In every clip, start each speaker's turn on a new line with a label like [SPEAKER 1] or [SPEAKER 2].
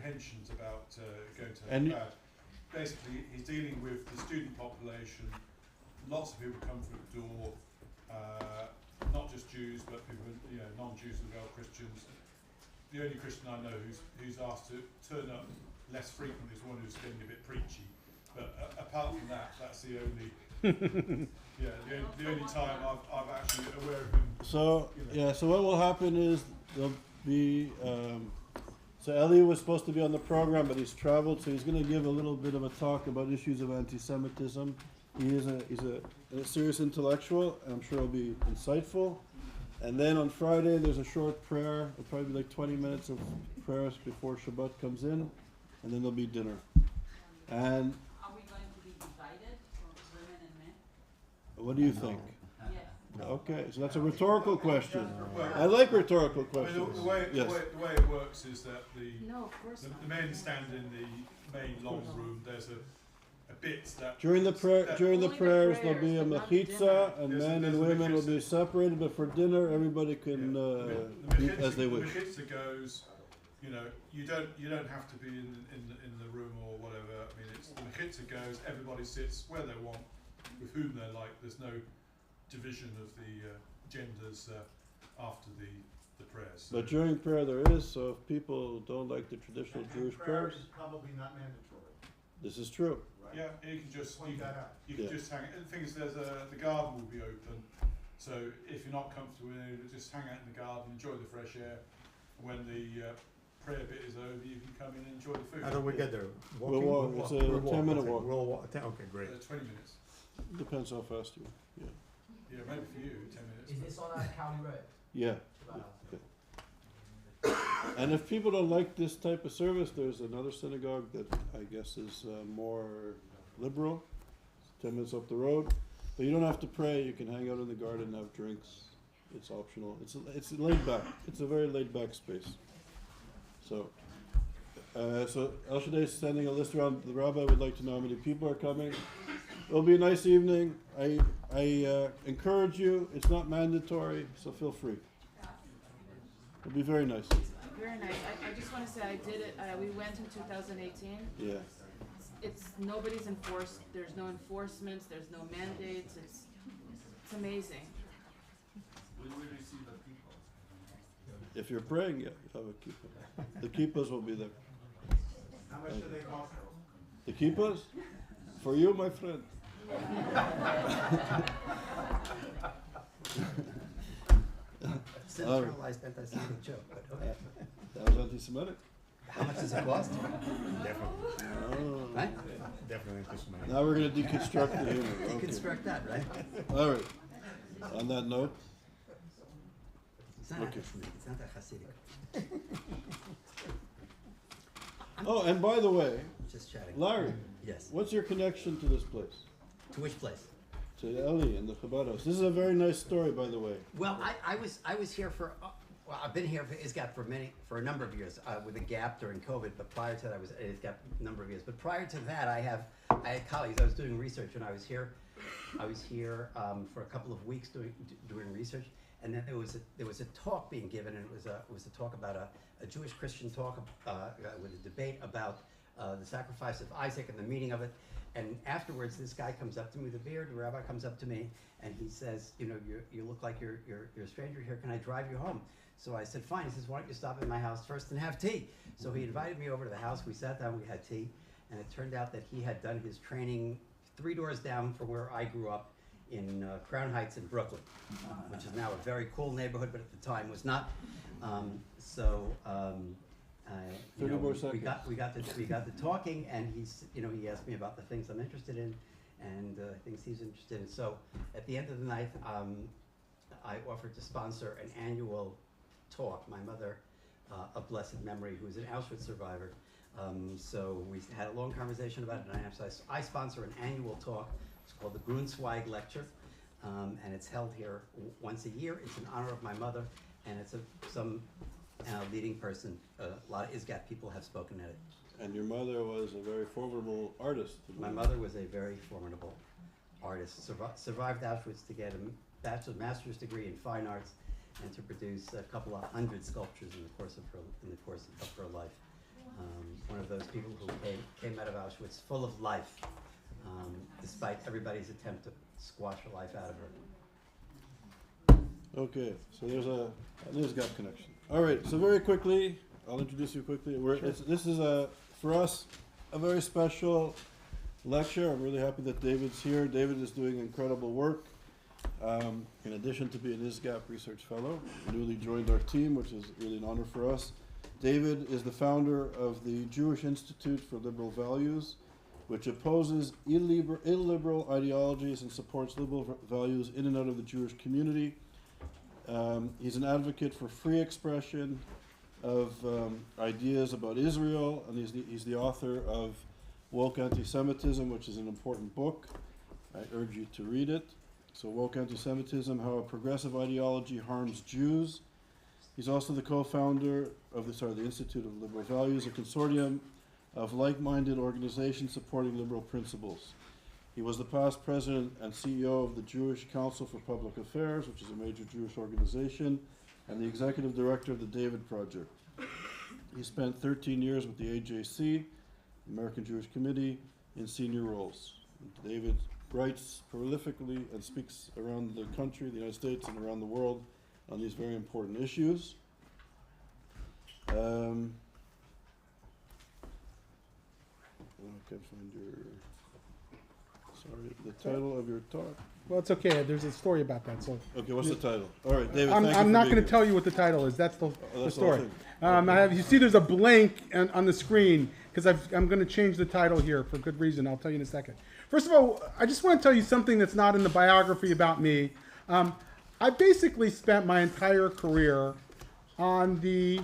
[SPEAKER 1] apprehensions about going to
[SPEAKER 2] And
[SPEAKER 1] bad. Basically, he's dealing with the student population. Lots of people come through the door, not just Jews, but people, non-Jews as well, Christians. The only Christian I know who's asked to turn up less frequently is one who's getting a bit preachy. But apart from that, that's the only the only time I've actually aware of him.
[SPEAKER 2] So so what will happen is there'll be so Elliot was supposed to be on the program, but he's traveled, so he's going to give a little bit of a talk about issues of anti-Semitism. He's a serious intellectual, and I'm sure it'll be insightful. And then on Friday, there's a short prayer. It'll probably be like 20 minutes of prayers before Shabbat comes in, and then there'll be dinner. And
[SPEAKER 3] are we going to be divided for women and men?
[SPEAKER 2] what do you think?
[SPEAKER 3] Yes.
[SPEAKER 2] Okay, so that's a rhetorical question.
[SPEAKER 1] Well,
[SPEAKER 2] I like rhetorical
[SPEAKER 1] I mean,
[SPEAKER 2] questions.
[SPEAKER 1] the way it works is that
[SPEAKER 3] No, of course not.
[SPEAKER 1] the men stand in the main long room. There's a bit that
[SPEAKER 2] During the prayers
[SPEAKER 3] Only the
[SPEAKER 2] there'll be a
[SPEAKER 3] prayers, but not the
[SPEAKER 2] mechitza, and
[SPEAKER 1] There's a-
[SPEAKER 2] men
[SPEAKER 1] there's
[SPEAKER 2] and
[SPEAKER 1] a
[SPEAKER 2] women will be
[SPEAKER 1] mechitza.
[SPEAKER 2] separated. But for dinner, everybody can eat as they wish.
[SPEAKER 1] The mechitza goes. You don't have to be in the room or whatever. I mean, it's the mechitza goes. Everybody sits where they want, with whom they like. There's no division of the genders after the prayers.
[SPEAKER 2] But during prayer there is. So if people don't like the traditional Jewish
[SPEAKER 4] prayer
[SPEAKER 2] prayers,
[SPEAKER 4] is probably not mandatory.
[SPEAKER 2] this is true.
[SPEAKER 4] Right?
[SPEAKER 1] Yeah, you can just
[SPEAKER 4] Point that out.
[SPEAKER 1] you can just hang. And the thing is, the garden will be open, so if you're not comfortable in it, just hang out in the garden, enjoy the fresh air. When the prayer bit is over, you can come in and enjoy the food.
[SPEAKER 5] How do we get there?
[SPEAKER 2] We'll walk. It's a 10-minute walk.
[SPEAKER 5] We'll walk. Okay, great.
[SPEAKER 1] 20 minutes.
[SPEAKER 2] Depends how fast you. Yeah.
[SPEAKER 1] Yeah, maybe for you, 10 minutes.
[SPEAKER 6] Is this on a county road?
[SPEAKER 2] Yeah.
[SPEAKER 6] Wow.
[SPEAKER 2] And if people don't like this type of service, there's another synagogue that I guess is more liberal. It's 10 minutes up the road. But you don't have to pray. You can hang out in the garden and have drinks. It's optional. It's laid back. It's a very laid back space. So El Shaddai is sending a list around. The rabbi would like to know how many people are coming. It'll be a nice evening. I encourage you. It's not mandatory, so feel free. It'll be very nice.
[SPEAKER 3] Very nice. I just want to say I did it. We went in 2018.
[SPEAKER 2] Yeah.
[SPEAKER 3] It's nobody's enforced. There's no enforcements. There's no mandates. It's amazing.
[SPEAKER 2] If you're praying, yeah, you have a kippah. The kippahs will be there.
[SPEAKER 4] How much do they cost?
[SPEAKER 2] The kippahs? For you, my friend.
[SPEAKER 7] Centralized anti-Semitic joke, but okay.
[SPEAKER 2] That was anti-Semitic.
[SPEAKER 7] How much does it cost?
[SPEAKER 5] Definitely.
[SPEAKER 2] Oh.
[SPEAKER 7] Right?
[SPEAKER 5] Definitely anti-Semitic.
[SPEAKER 2] Now we're going to deconstruct the humor. Okay.
[SPEAKER 7] Deconstruct that, right?
[SPEAKER 2] All right. On that note,
[SPEAKER 7] It's not
[SPEAKER 2] Okay.
[SPEAKER 7] anti-Semitic, it's not that Hasidic.
[SPEAKER 2] oh, and by the way,
[SPEAKER 7] Just chatting.
[SPEAKER 2] Larry,
[SPEAKER 7] Yes.
[SPEAKER 2] what's your connection to this place?
[SPEAKER 7] To which place?
[SPEAKER 2] To Eli and the Chabad house. This is a very nice story, by the way.
[SPEAKER 7] Well, I was here for well, I've been here for ISGAP for a number of years with a gap during COVID. But prior to that, I was at ISGAP a number of years. But prior to that, I had colleagues. I was doing research when I was here. I was here for a couple of weeks doing research, and then there was a talk being given, and it was a talk about a Jewish Christian talk with a debate about the sacrifice of Isaac and the meaning of it. And afterwards, this guy comes up to me with a beard. The rabbi comes up to me, and he says, "You know, you look like you're a stranger here. Can I drive you home?" So I said, "Fine." He says, "Why don't you stop at my house first and have tea?" So he invited me over to the house. We sat down. We had tea, and it turned out that he had done his training 3 doors down from where I grew up in Crown Heights in Brooklyn, which is now a very cool neighborhood, but at the time was not. You know,
[SPEAKER 2] 30 more
[SPEAKER 7] we
[SPEAKER 2] seconds.
[SPEAKER 7] got to talking, and he asked me about the things I'm interested in, and things he's interested in. So at the end of the night, I offered to sponsor an annual talk. My mother, of blessed memory, who is an Auschwitz survivor. So we had a long conversation about it, and I sponsor an annual talk. It's called the Grunzweig Lecture, and it's held here once a year. It's in honor of my mother, and it's some leading person. A lot of ISGAP people have spoken at it.
[SPEAKER 2] And your mother was a very formidable artist.
[SPEAKER 7] My mother was a very formidable artist. Survived Auschwitz to get a master's degree in fine arts, and to produce a couple of hundred sculptures in the course of her life. people who came out of Auschwitz full of life, despite everybody's attempt to squash her life out of her.
[SPEAKER 2] Okay, so there's an ISGAP connection. All right, so very quickly, I'll introduce you quickly. This is, for us, a very special lecture. I'm really happy that David's here. David is doing incredible work. In addition to being an ISGAP Research Fellow, newly joined our team, which is really an honor for us. David is the founder of the Jewish Institute for Liberal Values, which opposes illiberal ideologies and supports liberal values in and out of the Jewish community. He's an advocate for free expression of ideas about Israel, and he's the author of Woke Antisemitism, which is an important book. I urge you to read it. So Woke Antisemitism, How a Progressive Ideology Harms Jews. He's also the co-founder of the Institute of Liberal Values, a consortium of like-minded organizations supporting liberal principles. He was the past president and CEO of the Jewish Council for Public Affairs, which is a major Jewish organization, and the executive director of the David Project. He spent 13 years with the AJC, American Jewish Committee, in senior roles. David writes prolifically and speaks around the country, the United States, and around the world on these very important issues. I can't find the title of your talk.
[SPEAKER 6] Well, it's okay. There's a story about that. So
[SPEAKER 2] Okay, what's the title? All right, David,
[SPEAKER 6] I'm not going to tell you what the title is. That's the
[SPEAKER 2] that's the
[SPEAKER 6] story.
[SPEAKER 2] whole thing.
[SPEAKER 6] You see, there's a blank on the screen because I'm going to change the title here for good reason. I'll tell you in a second. First of all, I just want to tell you something that's not in the biography about me. I basically spent my entire career on the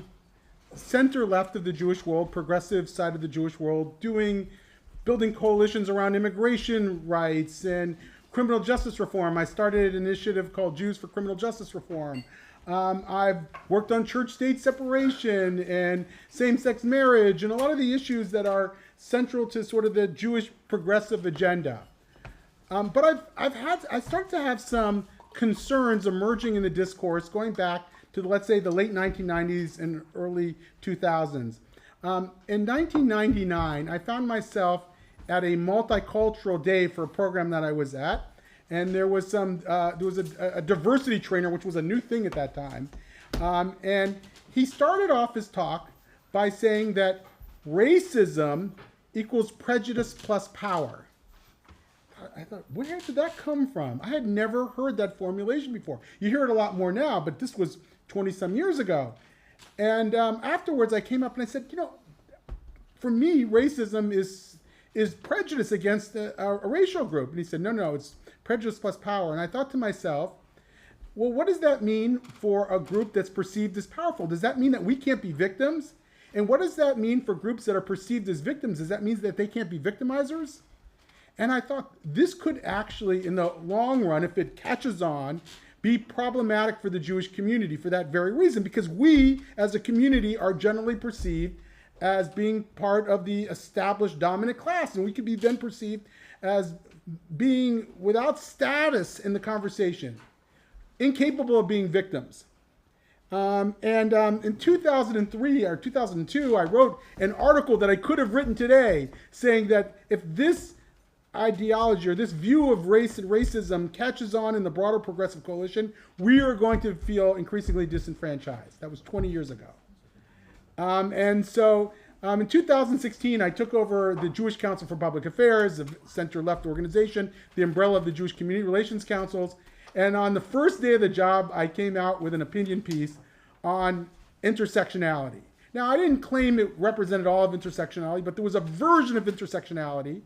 [SPEAKER 6] center left of the Jewish world, progressive side of the Jewish world, building coalitions around immigration rights and criminal justice reform. I started an initiative called Jews for Criminal Justice Reform. I've worked on church-state separation and same-sex marriage and a lot of the issues that are central to sort of the Jewish progressive agenda. But I started to have some concerns emerging in the discourse going back to, let's say, the late 1990s and early 2000s. In 1999, I found myself at a multicultural day for a program that I was at, and there was a diversity trainer, which was a new thing at that time, and he started off his talk by saying that racism equals prejudice plus power. I thought, where did that come from? I had never heard that formulation before. You hear it a lot more now, but this was 20-some years ago. And afterwards, I came up and I said, for me, racism is prejudice against a racial group. And he said, no, it's prejudice plus power. And I thought to myself, well, what does that mean for a group that's perceived as powerful? Does that mean that we can't be victims? And what does that mean for groups that are perceived as victims? Does that mean that they can't be victimizers? And I thought this could actually, in the long run, if it catches on, be problematic for the Jewish community for that very reason, because we, as a community, are generally perceived as being part of the established dominant class, and we could be then perceived as being without status in the conversation, incapable of being victims. In 2003 or 2002, I wrote an article that I could have written today saying that if this ideology or this view of race and racism catches on in the broader progressive coalition, we are going to feel increasingly disenfranchised. That was 20 years ago. In 2016, I took over the Jewish Council for Public Affairs, a center-left organization, the umbrella of the Jewish Community Relations Councils. And on the first day of the job, I came out with an opinion piece on intersectionality. Now, I didn't claim it represented all of intersectionality, but there was a version of intersectionality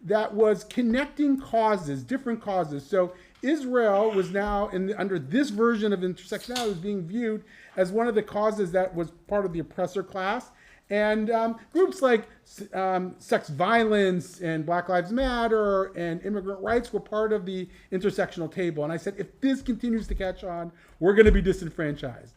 [SPEAKER 6] that was connecting causes, different causes. So Israel was now, under this version of intersectionality, was being viewed as one of the causes that was part of the oppressor class. And groups like sex violence and Black Lives Matter and immigrant rights were part of the intersectional table. And I said, if this continues to catch on, we're going to be disenfranchised.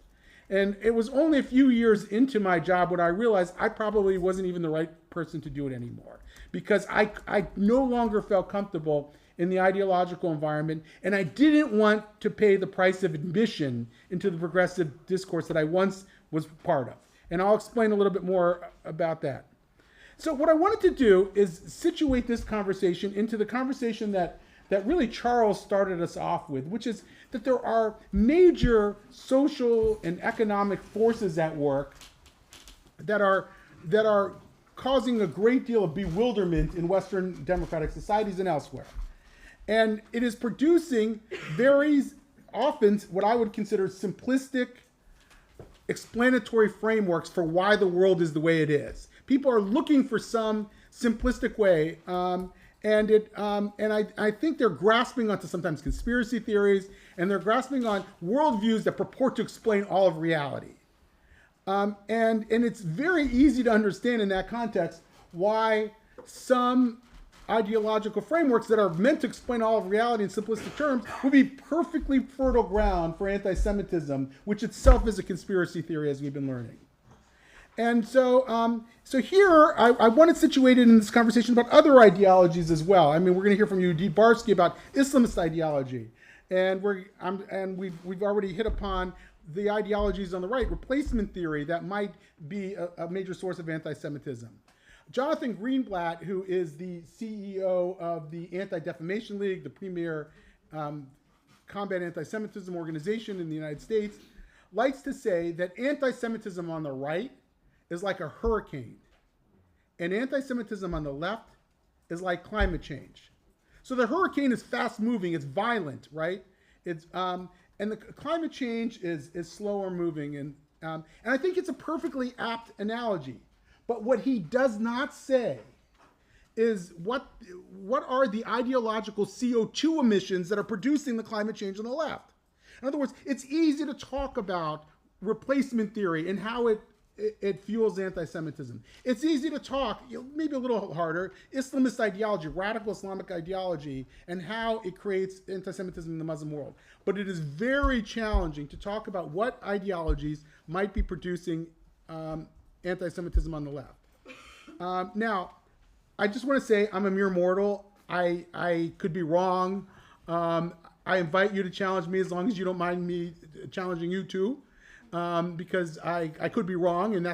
[SPEAKER 6] And it was only a few years into my job when I realized I probably wasn't even the right person to do it anymore, because I no longer felt comfortable in the ideological environment, and I didn't want to pay the price of admission into the progressive discourse that I once was part of. And I'll explain a little bit more about that. So what I wanted to do is situate this conversation into the conversation that really Charles started us off with, which is that there are major social and economic forces at work that are causing a great deal of bewilderment in Western democratic societies and elsewhere. And it is producing very often what I would consider simplistic explanatory frameworks for why the world is the way it is. People are looking for some simplistic way, and I think they're grasping onto sometimes conspiracy theories, and they're grasping on worldviews that purport to explain all of reality. And it's very easy to understand in that context why some ideological frameworks that are meant to explain all of reality in simplistic terms would be perfectly fertile ground for anti-Semitism, which itself is a conspiracy theory, as we've been learning. And so, so here I want it situated in this conversation about other ideologies as well. I mean, we're going to hear from Yehudi Barsky about Islamist ideology, and we've already hit upon the ideologies on the right, replacement theory, that might be a major source of anti-Semitism. Jonathan Greenblatt, who is the CEO of the Anti-Defamation League, the premier combat anti-Semitism organization in the United States, likes to say that anti-Semitism on the right is like a hurricane, and anti-Semitism on the left is like climate change. So the hurricane is fast moving, it's violent, right? It's and the climate change is slower moving, and I think it's a perfectly apt analogy. But what he does not say is what are the ideological CO2 emissions that are producing the climate change on the left. In other words, it's easy to talk about replacement theory and how it fuels anti-Semitism. It's easy to talk, maybe a little harder, Islamist ideology, radical Islamic ideology, and how it creates anti-Semitism in the Muslim world. But it is very challenging to talk about what ideologies might be producing anti-Semitism on the left. Now, I just want to say I'm a mere mortal. I could be wrong. I invite you to challenge me as long as you don't mind me challenging you too. Because I could be wrong, and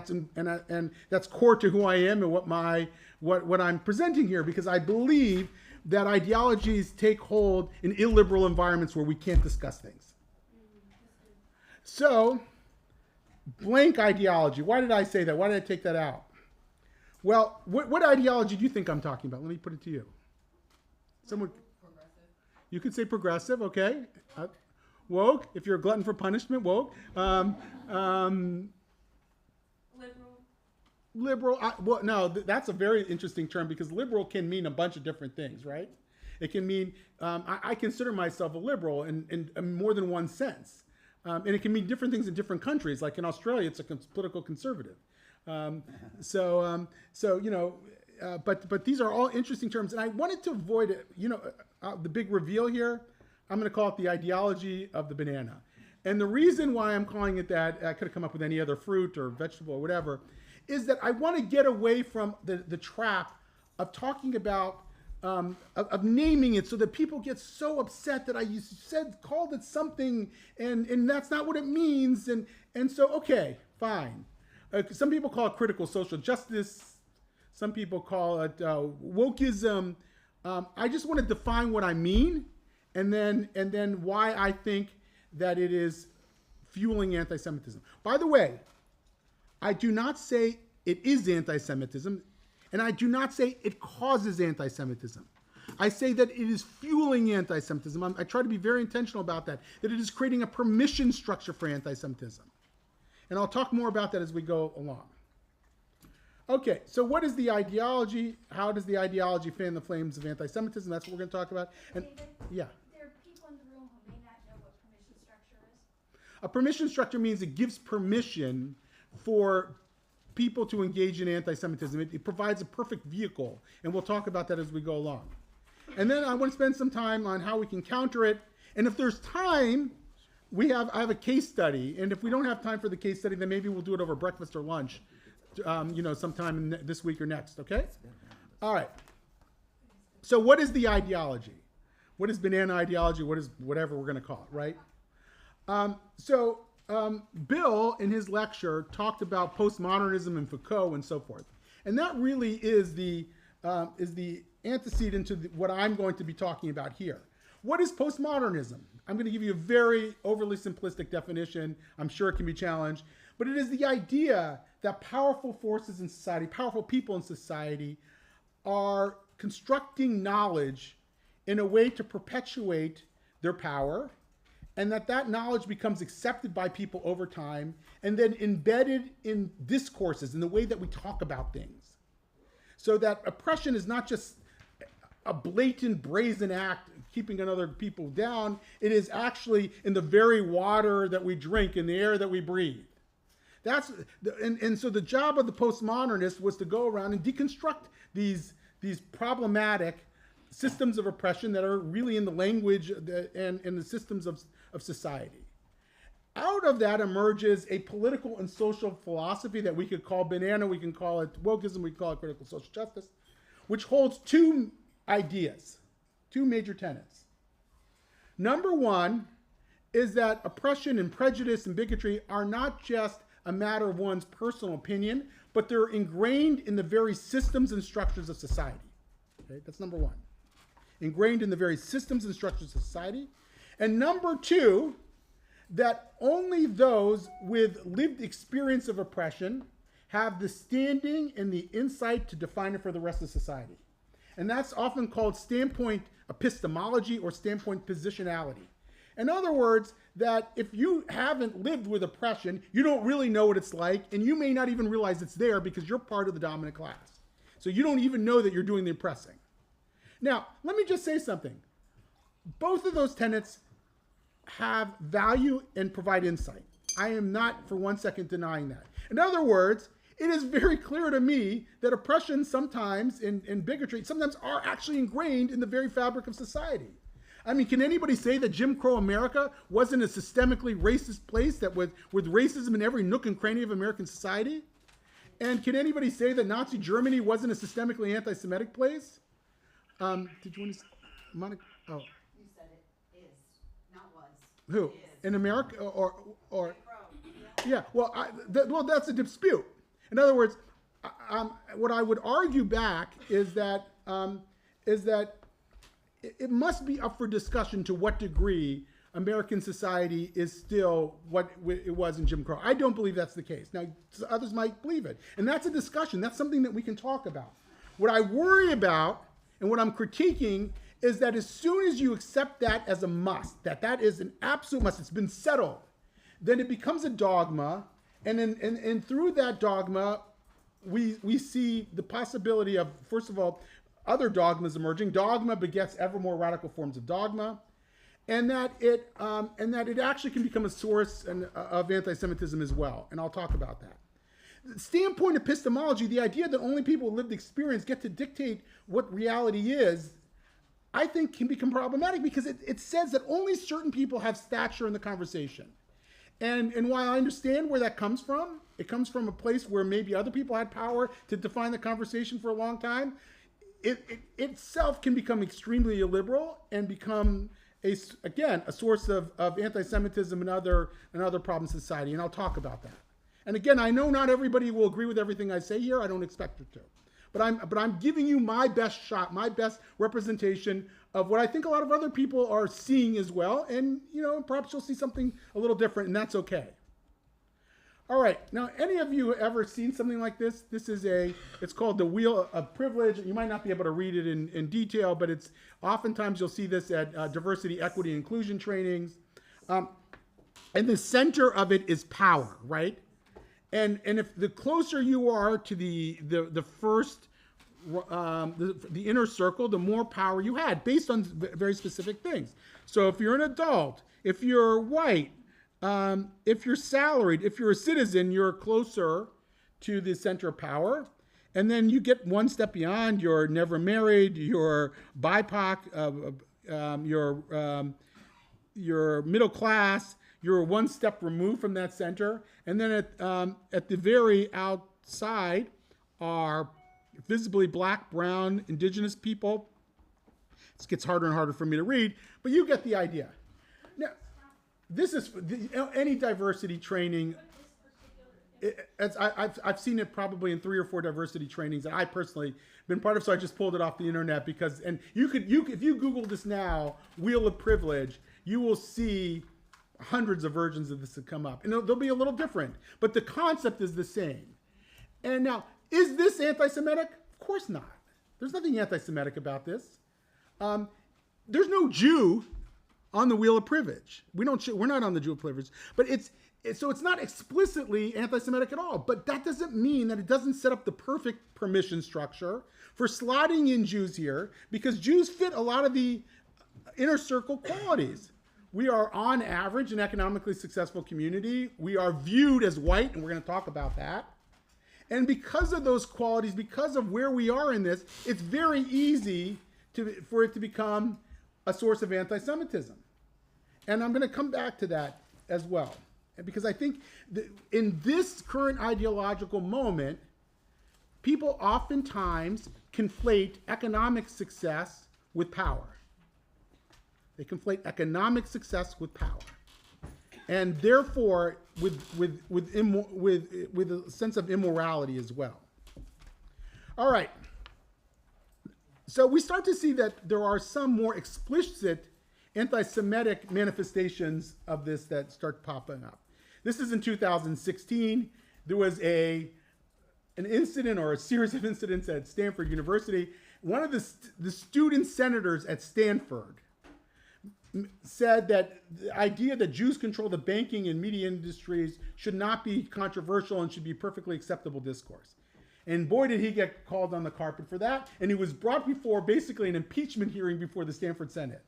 [SPEAKER 6] that's core to who I am and what I'm presenting here, because I believe that ideologies take hold in illiberal environments where we can't discuss things. So, blank ideology. Why did I say that? Why did I take that out? Well, what ideology do you think I'm talking about? Let me put it to you. Someone. Progressive. You could say progressive, okay. Woke, if you're a glutton for punishment, woke. Liberal. Well, no, that's a very interesting term, because liberal can mean a bunch of different things, right? It can mean, I consider myself a liberal in more than one sense. And it can mean different things in different countries. Like in Australia, it's a political conservative. So you know, but these are all interesting terms. And I wanted to avoid it, the big reveal here. I'm going to call it the ideology of the banana. And the reason why I'm calling it that, I could have come up with any other fruit or vegetable or whatever, is that I want to get away from the trap of talking about, of naming it so that people get so upset that I called it something and that's not what it means. And so, okay, fine. Some people call it critical social justice. Some people call it wokeism. I just want to define what I mean, and then why I think that it is fueling anti-Semitism. By the way, I do not say it is anti-Semitism, and I do not say it causes anti-Semitism. I say that it is fueling anti-Semitism. I try to be very intentional about that it is creating a permission structure for anti-Semitism. And I'll talk more about that as we go along. Okay, so what is the ideology? How does the ideology fan the flames of anti-Semitism? That's what we're going to talk about. And yeah.
[SPEAKER 8] There are people in the room who may not know what permission structure is.
[SPEAKER 6] A permission structure means it gives permission for people to engage in anti-Semitism. It provides a perfect vehicle, and we'll talk about that as we go along. And then I want to spend some time on how we can counter it. And if there's time, I have a case study. And if we don't have time for the case study, then maybe we'll do it over breakfast or lunch, sometime this week or next, okay? All right. So what is the ideology? What is banana ideology? What is whatever we're going to call it, right? Bill, in his lecture, talked about postmodernism and Foucault and so forth. And that really is the antecedent to what I'm going to be talking about here. What is postmodernism? I'm going to give you a very overly simplistic definition. I'm sure it can be challenged. But it is the idea that powerful forces in society, powerful people in society, are constructing knowledge in a way to perpetuate their power, and that knowledge becomes accepted by people over time and then embedded in discourses, in the way that we talk about things. So that oppression is not just a blatant, brazen act keeping other people down. It is actually in the very water that we drink, in the air that we breathe. So the job of the postmodernists was to go around and deconstruct these problematic systems of oppression that are really in the language and in the systems of society. Out of that emerges a political and social philosophy that we could call banana, we can call it wokeism, we can call it critical social justice, which holds two ideas, two major tenets. Number one is that oppression and prejudice and bigotry are not just a matter of one's personal opinion, but they're ingrained in the very systems and structures of society. Okay, that's number one. Ingrained in the very systems and structures of society. And number two, that only those with lived experience of oppression have the standing and the insight to define it for the rest of society. And that's often called standpoint epistemology or standpoint positionality. In other words, that if you haven't lived with oppression, you don't really know what it's like, and you may not even realize it's there because you're part of the dominant class. So you don't even know that you're doing the oppressing. Now, let me just say something. Both of those tenets have value and provide insight. I am not for 1 second denying that. In other words, it is very clear to me that oppression sometimes and bigotry sometimes are actually ingrained in the very fabric of society. I mean, can anybody say that Jim Crow America wasn't a systemically racist place that with racism in every nook and cranny of American society? And can anybody say that Nazi Germany wasn't a systemically anti-Semitic place? Did you want to say, Monica? Oh.
[SPEAKER 3] You said it is, not was.
[SPEAKER 6] Who?
[SPEAKER 3] It is.
[SPEAKER 6] In America or yeah, well, that's a dispute. In other words, what I would argue back is that it must be up for discussion to what degree American society is still what it was in Jim Crow. I don't believe that's the case. Now, others might believe it. And that's a discussion. That's something that we can talk about. What I worry about and what I'm critiquing is that as soon as you accept that as a must, that is an absolute must, it's been settled, then it becomes a dogma. And through that dogma, we see the possibility of, first of all, other dogmas emerging. Dogma begets ever more radical forms of dogma, and that it actually can become a source of anti-Semitism as well. And I'll talk about that. Standpoint epistemology, the idea that only people with lived experience get to dictate what reality is, I think can become problematic because it says that only certain people have stature in the conversation. And while I understand where that comes from, it comes from a place where maybe other people had power to define the conversation for a long time. It itself can become extremely illiberal and become a source of anti-Semitism and other problems in society. And I'll talk about that. And again, I know not everybody will agree with everything I say here. I don't expect it to. But I'm giving you my best shot, my best representation of what I think a lot of other people are seeing as well. And, perhaps you'll see something a little different, and that's okay. All right. Now, any of you ever seen something like this? It's called the Wheel of Privilege. You might not be able to read it in detail, but it's oftentimes you'll see this at diversity, equity, and inclusion trainings. And the center of it is power, right? And if the closer you are to the first, the inner circle, the more power you had based on very specific things. So if you're an adult, if you're white, if you're salaried, if you're a citizen, you're closer to the center of power. And then you get one step beyond, you're never married, you're BIPOC, you're middle class, you're one step removed from that center. And then at the very outside are visibly black, brown, indigenous people. This gets harder and harder for me to read, but you get the idea. Now, this is any diversity training. I've seen it probably in 3 or 4 diversity trainings that I personally been part of. So I just pulled it off the internet because, and if you Google this now, Wheel of Privilege, you will see hundreds of versions of this that come up, and they'll be a little different, but the concept is the same. And now, is this anti-Semitic? Of course not. There's nothing anti-Semitic about this. There's no Jew on the Wheel of Privilege. We're not on the Wheel of Privilege, but so it's not explicitly anti-Semitic at all. But that doesn't mean that it doesn't set up the perfect permission structure for slotting in Jews here, because Jews fit a lot of the inner circle qualities. We are, on average, an economically successful community. We are viewed as white, and we're going to talk about that. And because of those qualities, because of where we are in this, it's very easy for it to become a source of anti-Semitism. And I'm going to come back to that as well. Because I think that in this current ideological moment, people oftentimes conflate economic success with power. They conflate economic success with power, and therefore with a sense of immorality as well. All right. So we start to see that there are some more explicit anti-Semitic manifestations of this that start popping up. This is in 2016. There was an incident or a series of incidents at Stanford University. One of the student senators at Stanford said that the idea that Jews control the banking and media industries should not be controversial and should be perfectly acceptable discourse. And boy, did he get called on the carpet for that. And he was brought before basically an impeachment hearing before the Stanford Senate.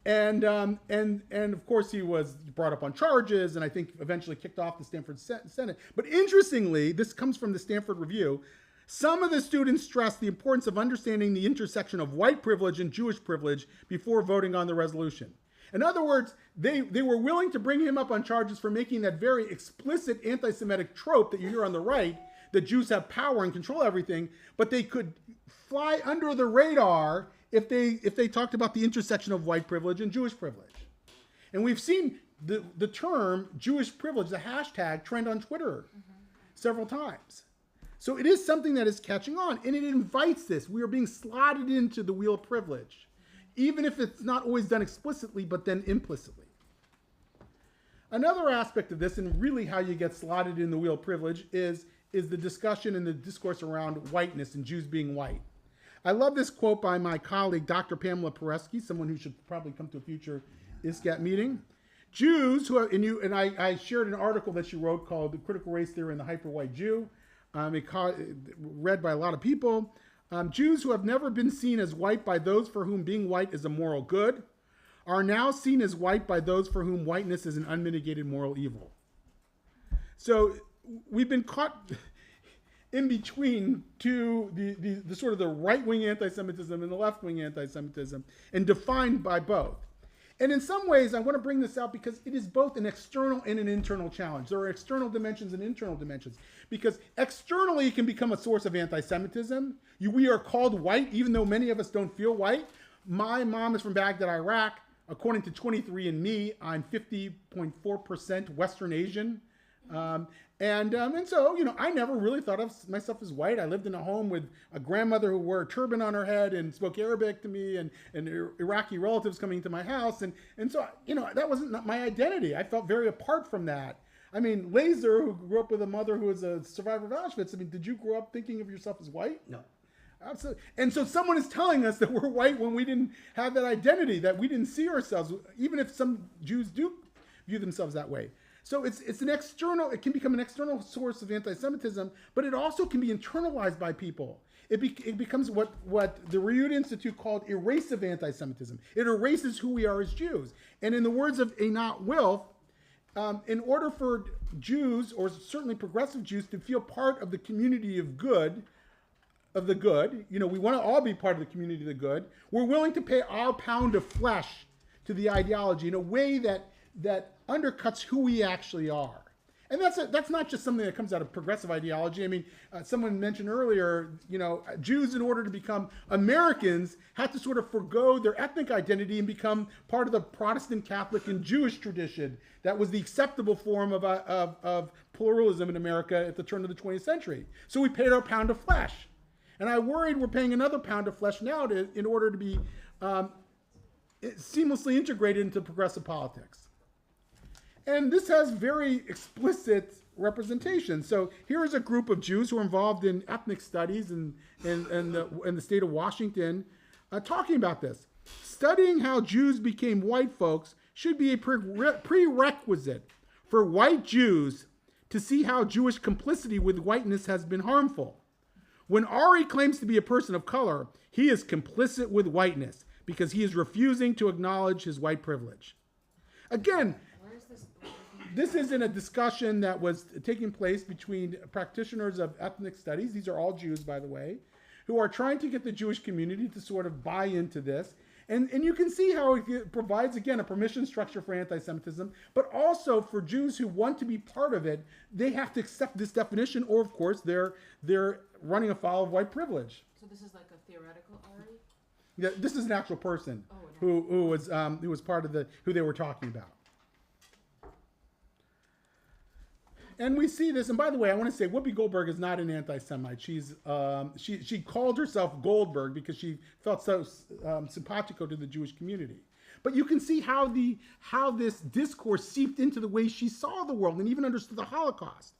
[SPEAKER 6] And of course he was brought up on charges, and I think eventually kicked off the Stanford Senate. But interestingly, this comes from the Stanford Review. Some of the students stressed the importance of understanding the intersection of white privilege and Jewish privilege before voting on the resolution. In other words, they were willing to bring him up on charges for making that very explicit anti-Semitic trope that you hear on the right, that Jews have power and control everything, but they could fly under the radar if they talked about the intersection of white privilege and Jewish privilege. And we've seen the term Jewish privilege, the hashtag, trend on Twitter several times. So it is something that is catching on, and it invites this. We are being slotted into the wheel of privilege, even if it's not always done explicitly, but then implicitly. Another aspect of this, and really how you get slotted in the wheel of privilege, is the discussion and the discourse around whiteness and Jews being white. I love this quote by my colleague, Dr. Pamela Paresky, someone who should probably come to a future ISGAP meeting. Jews who are, and I shared an article that she wrote called The Critical Race Theory and the Hyper-White Jew. Read by a lot of people. Jews who have never been seen as white by those for whom being white is a moral good are now seen as white by those for whom whiteness is an unmitigated moral evil. So we've been caught in between the sort of the right-wing anti-Semitism and the left-wing anti-Semitism, and defined by both. And in some ways, I want to bring this out because it is both an external and an internal challenge. There are external dimensions and internal dimensions. Because externally, it can become a source of anti-Semitism. We are called white, even though many of us don't feel white. My mom is from Baghdad, Iraq. According to 23andMe, I'm 50.4% Western Asian. And so, I never really thought of myself as white. I lived in a home with a grandmother who wore a turban on her head and spoke Arabic to me, and Iraqi relatives coming to my house. And so, that wasn't my identity. I felt very apart from that. I mean, Laser, who grew up with a mother who was a survivor of Auschwitz, did you grow up thinking of yourself as white?
[SPEAKER 7] No.
[SPEAKER 6] Absolutely. And so someone is telling us that we're white when we didn't have that identity, that we didn't see ourselves, even if some Jews do view themselves that way. So it's an external, it can become an external source of anti-Semitism, but it also can be internalized by people. It becomes what the Reut Institute called erasive anti-Semitism. It erases who we are as Jews. And in the words of Einat Wilf, in order for Jews, or certainly progressive Jews, to feel part of the community of the good, we want to all be part of the community of the good, we're willing to pay our pound of flesh to the ideology in a way that undercuts who we actually are. And that's not just something that comes out of progressive ideology. I mean, someone mentioned earlier, Jews, in order to become Americans, had to sort of forgo their ethnic identity and become part of the Protestant, Catholic, and Jewish tradition. That was the acceptable form of pluralism in America at the turn of the 20th century. So we paid our pound of flesh. And I worried we're paying another pound of flesh now in order to be seamlessly integrated into progressive politics. And this has very explicit representation. So here is a group of Jews who are involved in ethnic studies in the state of Washington talking about this. Studying how Jews became white folks should be a prerequisite for white Jews to see how Jewish complicity with whiteness has been harmful. When Ari claims to be a person of color, he is complicit with whiteness because he is refusing to acknowledge his white privilege. Again, this is in a discussion that was taking place between practitioners of ethnic studies. These are all Jews, by the way, who are trying to get the Jewish community to sort of buy into this. And you can see how it provides, again, a permission structure for anti-Semitism, but also for Jews who want to be part of it, they have to accept this definition, or of course, they're running afoul of white privilege.
[SPEAKER 3] So this is like a theoretical Ari?
[SPEAKER 6] Yeah, this is an actual person who was part of who they were talking about. And we see this, and by the way, I want to say Whoopi Goldberg is not an anti-Semite. She called herself Goldberg because she felt so simpatico to the Jewish community. But you can see how this discourse seeped into the way she saw the world and even understood the Holocaust.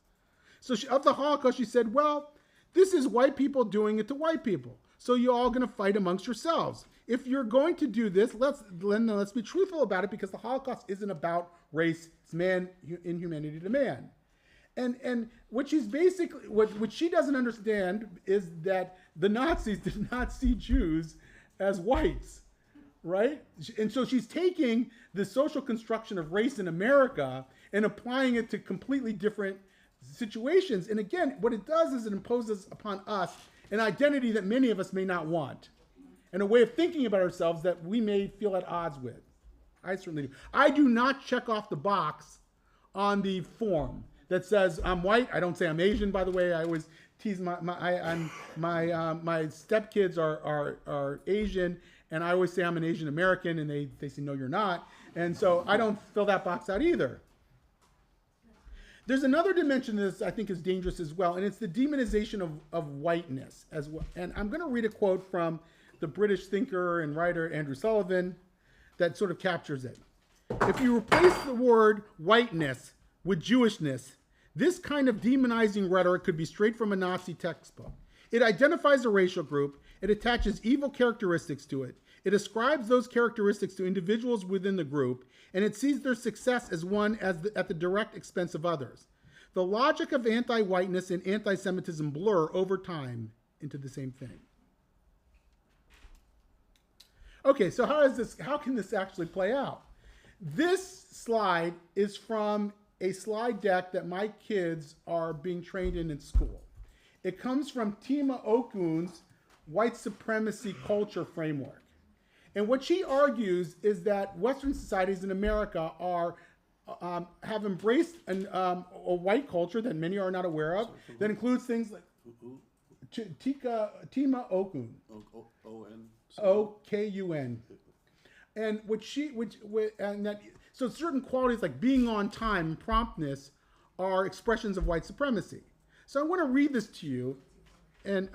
[SPEAKER 6] So of the Holocaust, she said, well, this is white people doing it to white people. So you're all going to fight amongst yourselves. If you're going to do this, let's be truthful about it, because the Holocaust isn't about race. It's man, inhumanity to man. And what she doesn't understand is that the Nazis did not see Jews as whites, right? And so she's taking the social construction of race in America and applying it to completely different situations. And again, what it does is it imposes upon us an identity that many of us may not want, and a way of thinking about ourselves that we may feel at odds with. I certainly do. I do not check off the box on the form that says I'm white. I don't say I'm Asian, by the way. I always tease my stepkids are Asian, and I always say I'm an Asian American, and they say, no, you're not. And so I don't fill that box out either. There's another dimension to this I think is dangerous as well, and it's the demonization of whiteness as well. And I'm going to read a quote from the British thinker and writer Andrew Sullivan that sort of captures it. If you replace the word whiteness with Jewishness, this kind of demonizing rhetoric could be straight from a Nazi textbook. It identifies a racial group, it attaches evil characteristics to it, it ascribes those characteristics to individuals within the group, and it sees their success as at the direct expense of others. The logic of anti-whiteness and anti-Semitism blur over time into the same thing. Okay, so how can this actually play out? This slide is from a slide deck that my kids are being trained in school. It comes from Tima Okun's white supremacy culture framework. And what she argues is that Western societies in America have embraced a white culture that many are not aware of, that includes things like Tima Okun. O-K-U-N. And so certain qualities like being on time and promptness are expressions of white supremacy. So I want to read this to you, and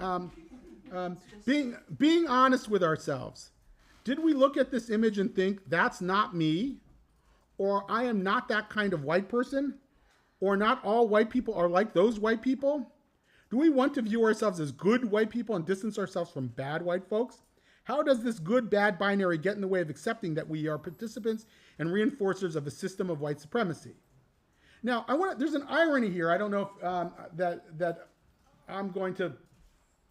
[SPEAKER 6] being honest with ourselves. Did we look at this image and think, that's not me? Or I am not that kind of white person? Or not all white people are like those white people? Do we want to view ourselves as good white people and distance ourselves from bad white folks? How does this good-bad binary get in the way of accepting that we are participants and reinforcers of a system of white supremacy? Now, there's an irony here. I don't know if, that I'm going to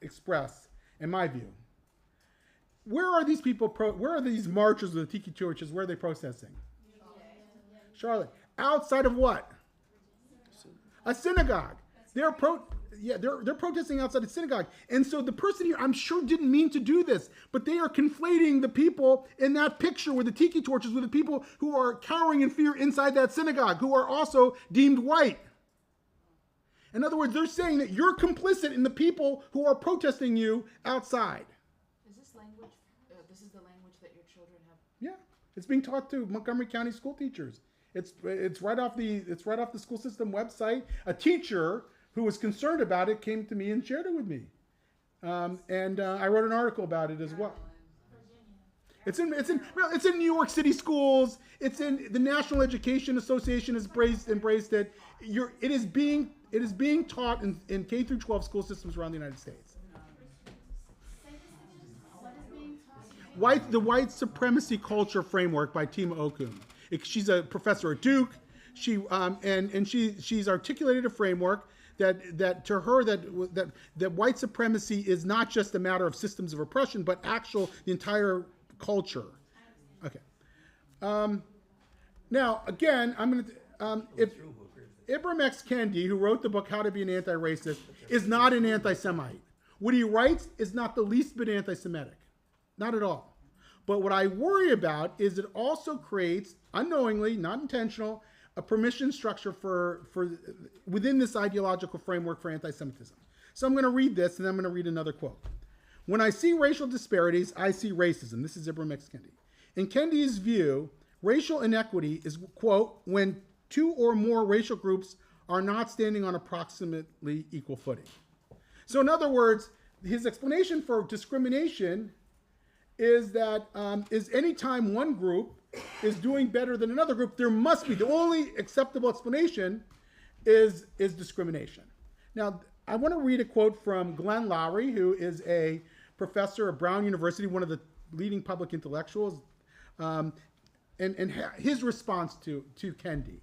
[SPEAKER 6] express, in my view. Where are these people? Where are these marchers with the tiki torches? Where are they protesting? Charlotte. Outside of what? A synagogue. They're protesting outside a synagogue. And so the person here, I'm sure, didn't mean to do this, but they are conflating the people in that picture with the tiki torches with the people who are cowering in fear inside that synagogue, who are also deemed white. In other words, they're saying that you're complicit in the people who are protesting you outside.
[SPEAKER 3] Is this language, this is the language that your children have?
[SPEAKER 6] Yeah, it's being taught to Montgomery County school teachers. It's right off the school system website. A teacher who was concerned about it came to me and shared it with me, and I wrote an article about it as well. It's in New York City schools. It's in the National Education Association has embraced it. It is being taught in K through 12 school systems around the United States. The White Supremacy Culture Framework by Tima Okun. She's a professor at Duke. She's articulated a framework that to her that white supremacy is not just a matter of systems of oppression, but the entire culture. Okay. Now again, I'm going to Ibram X. Kendi, who wrote the book How to Be an Anti-Racist, is not an anti-Semite. What he writes is not the least bit anti-Semitic, not at all. But what I worry about is it also creates, unknowingly, not intentional, a permission structure for within this ideological framework for anti-Semitism. So I'm going to read this, and then I'm going to read another quote. When I see racial disparities, I see racism. This is Ibram X. Kendi. In Kendi's view, racial inequity is, quote, when two or more racial groups are not standing on approximately equal footing. So in other words, his explanation for discrimination is that is any time one group is doing better than another group, there must be, the only acceptable explanation is discrimination. Now, I want to read a quote from Glenn Lowry, who is a professor at Brown University, one of the leading public intellectuals, and his response to Kendi.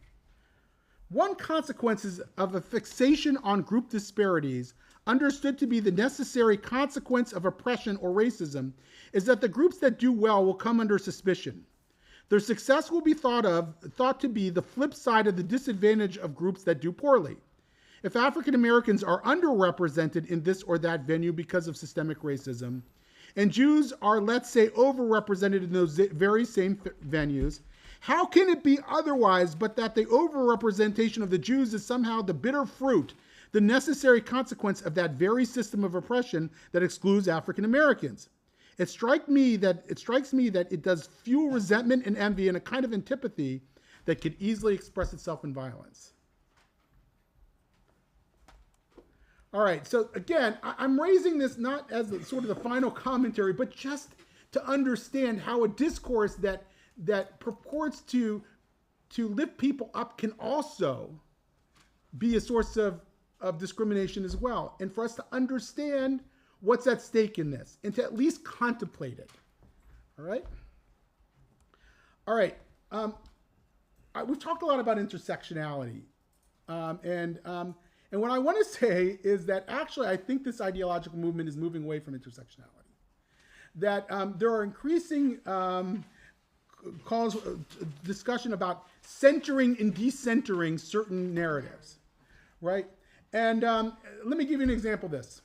[SPEAKER 6] One consequence of a fixation on group disparities, understood to be the necessary consequence of oppression or racism, is that the groups that do well will come under suspicion. Their success will be thought to be the flip side of the disadvantage of groups that do poorly. If African Americans are underrepresented in this or that venue because of systemic racism, and Jews are, let's say, overrepresented in those very same venues, how can it be otherwise but that the overrepresentation of the Jews is somehow the bitter fruit, the necessary consequence of that very system of oppression that excludes African Americans? It strikes me that it does fuel resentment and envy and a kind of antipathy that could easily express itself in violence. All right, so again, I'm raising this not as sort of the final commentary, but just to understand how a discourse that purports to lift people up can also be a source of discrimination as well. And for us to understand what's at stake in this and to at least contemplate it. All right? All right. We've talked a lot about intersectionality. And what I want to say is that actually I think this ideological movement is moving away from intersectionality. That there are increasing calls, discussion about centering and decentering certain narratives, right? And let me give you an example of this.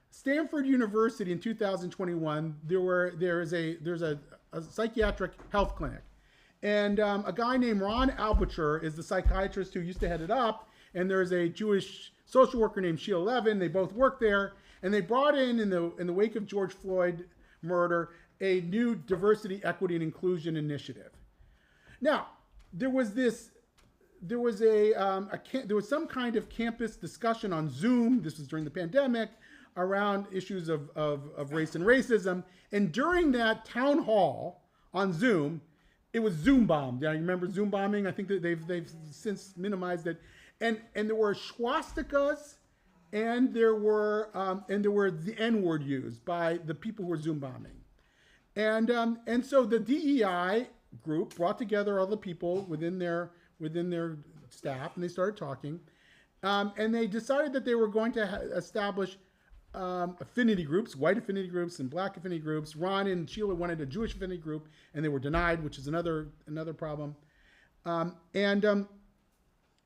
[SPEAKER 6] Stanford University in 2021, there's a psychiatric health clinic. And a guy named Ron Albucher is the psychiatrist who used to head it up. And there's a Jewish social worker named Sheila Levin. They both work there. And they brought in the wake of George Floyd murder, a new diversity, equity, and inclusion initiative. Now, there was some kind of campus discussion on Zoom. This was during the pandemic, around issues of race and racism. And during that town hall on Zoom, it was Zoom bombed. Yeah, you remember Zoom bombing? I think that they've since minimized it. And there were swastikas, and there were the N-word used by the people who were Zoom bombing. And so the DEI group brought together all the people within their staff, and they started talking. And they decided that they were going to establish affinity groups, white affinity groups and black affinity groups. Ron and Sheila wanted a Jewish affinity group, and they were denied, which is another problem.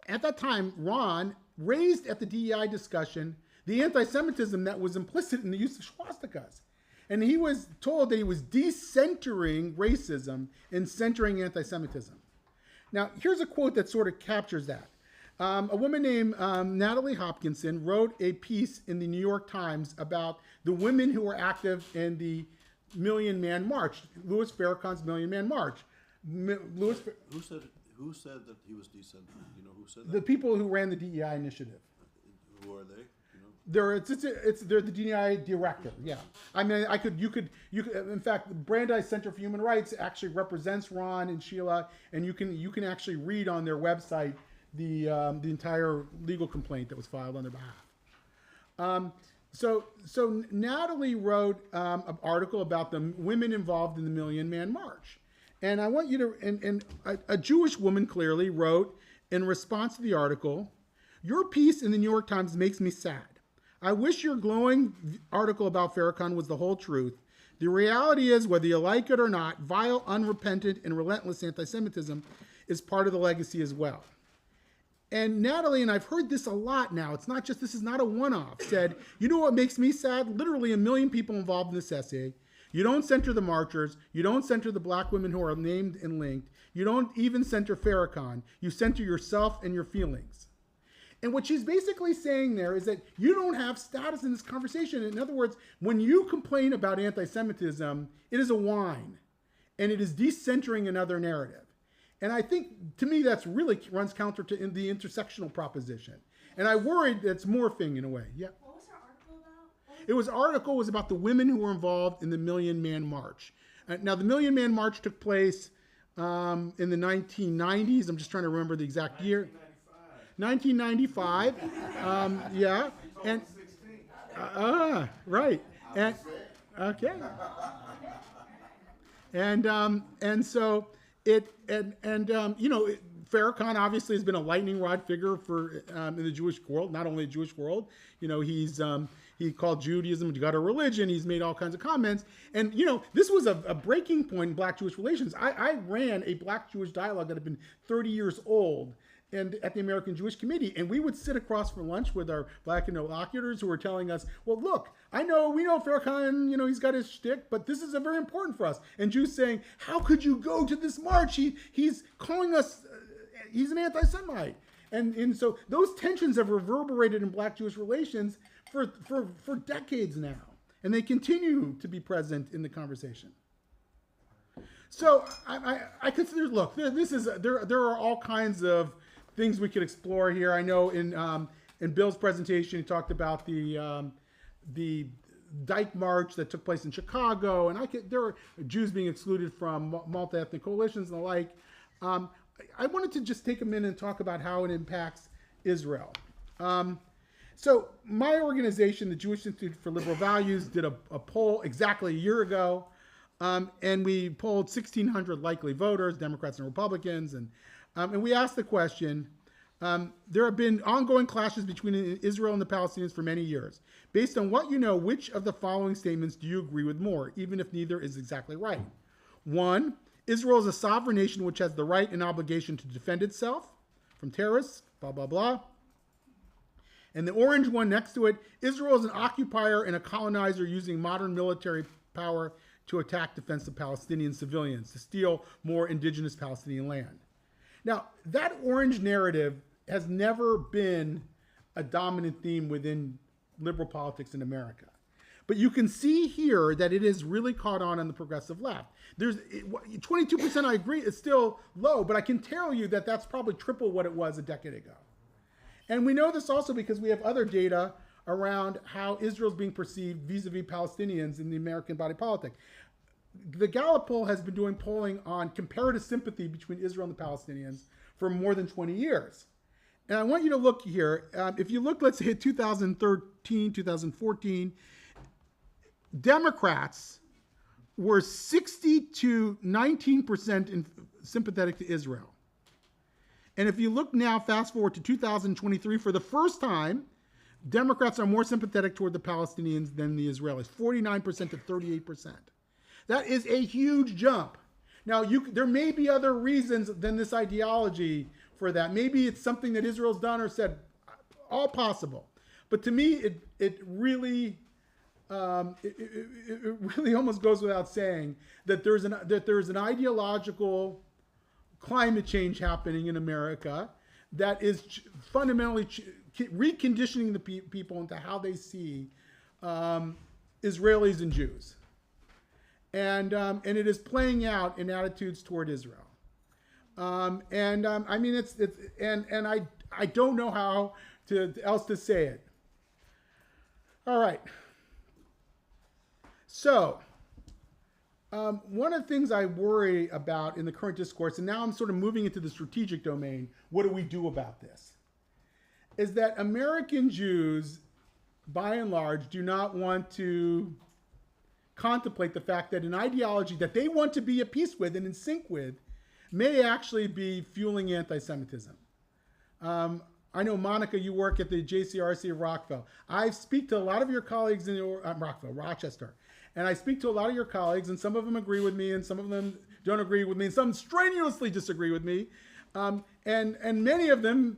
[SPEAKER 6] At that time, Ron raised at the DEI discussion the anti-Semitism that was implicit in the use of swastikas. And he was told that he was decentering racism and centering anti-Semitism. Now, here's a quote that sort of captures that. A woman named Natalie Hopkinson wrote a piece in the New York Times about the women who were active in the Million Man March, Louis Farrakhan's Million Man March.
[SPEAKER 2] Who said that he was decent? You know who said that?
[SPEAKER 6] The people who ran the DEI initiative.
[SPEAKER 2] Who are they? You know?
[SPEAKER 6] They're the DEI director. Yeah, I mean, you could. In fact, Brandeis Center for Human Rights actually represents Ron and Sheila, and you can actually read on their website the entire legal complaint that was filed on their behalf. So Natalie wrote an article about the women involved in the Million Man March, and I want you to. And a Jewish woman clearly wrote in response to the article, "Your piece in the New York Times makes me sad. I wish your glowing article about Farrakhan was the whole truth. The reality is, whether you like it or not, vile, unrepentant, and relentless anti-Semitism is part of the legacy as well." And Natalie, and I've heard this a lot now, this is not a one-off, said, you know what makes me sad? Literally 1 million people involved in this essay. You don't center the marchers. You don't center the black women who are named and linked. You don't even center Farrakhan. You center yourself and your feelings. And what she's basically saying there is that you don't have status in this conversation. In other words, when you complain about anti-Semitism, it is a whine, and it is decentering another narrative. And I think, to me, that's really runs counter to the intersectional proposition. And I worried that's morphing in a way. Yeah.
[SPEAKER 8] What was her article about?
[SPEAKER 6] Article was about the women who were involved in the Million Man March. Now, the Million Man March took place in the 1990s. I'm just trying to remember the exact year. 1995. Yeah. And right. And okay. And so Farrakhan obviously has been a lightning rod figure for in the Jewish world, not only the Jewish world. You know, he called Judaism a gutter religion. He's made all kinds of comments. And, this was a breaking point in Black-Jewish relations. I ran a Black-Jewish dialogue that had been 30 years old and at the American Jewish Committee. And we would sit across for lunch with our Black interlocutors who were telling us, well, look, we know Farrakhan, he's got his shtick, but this is very important for us. And Jews saying, how could you go to this march? He's calling us, he's an anti-Semite. And so those tensions have reverberated in Black-Jewish relations for decades now. And they continue to be present in the conversation. So I consider, look, there are all kinds of things we could explore here. I know in Bill's presentation, he talked about the Dyke March that took place in Chicago, and there are Jews being excluded from multi-ethnic coalitions and the like. I wanted to just take a minute and talk about how it impacts Israel. So my organization, the Jewish Institute for Liberal Values, did a poll exactly a year ago, and we polled 1,600 likely voters, Democrats and Republicans, and we asked the question, there have been ongoing clashes between Israel and the Palestinians for many years. Based on what you know, which of the following statements do you agree with more, even if neither is exactly right? 1, Israel is a sovereign nation which has the right and obligation to defend itself from terrorists, blah, blah, blah. And the orange one next to it, Israel is an occupier and a colonizer using modern military power to attack defensive Palestinian civilians, to steal more indigenous Palestinian land. Now, that orange narrative has never been a dominant theme within liberal politics in America. But you can see here that it has really caught on the progressive left. 22%, I agree, is still low, but I can tell you that that's probably triple what it was a decade ago. And we know this also because we have other data around how Israel's being perceived vis-a-vis Palestinians in the American body politic. The Gallup poll has been doing polling on comparative sympathy between Israel and the Palestinians for more than 20 years. And I want you to look here. If you look, let's say 2013, 2014, Democrats were 60 to 19% sympathetic to Israel. And if you look now, fast forward to 2023, for the first time, Democrats are more sympathetic toward the Palestinians than the Israelis, 49% to 38%. That is a huge jump. Now, there may be other reasons than this ideology for that. Maybe it's something that Israel's done or said, all possible. But to me, it really almost goes without saying that there's an ideological climate change happening in America that is fundamentally reconditioning the people into how they see Israelis and Jews. And it is playing out in attitudes toward Israel. I mean, I don't know how else to say it. All right. So, one of the things I worry about in the current discourse, and now I'm sort of moving into the strategic domain, what do we do about this? Is that American Jews, by and large, do not want to contemplate the fact that an ideology that they want to be at peace with and in sync with may actually be fueling anti-Semitism. I know, Monica, you work at the JCRC of Rockville. I speak to a lot of your colleagues in Rochester. And I speak to a lot of your colleagues, and some of them agree with me, and some of them don't agree with me, and some strenuously disagree with me. And many of them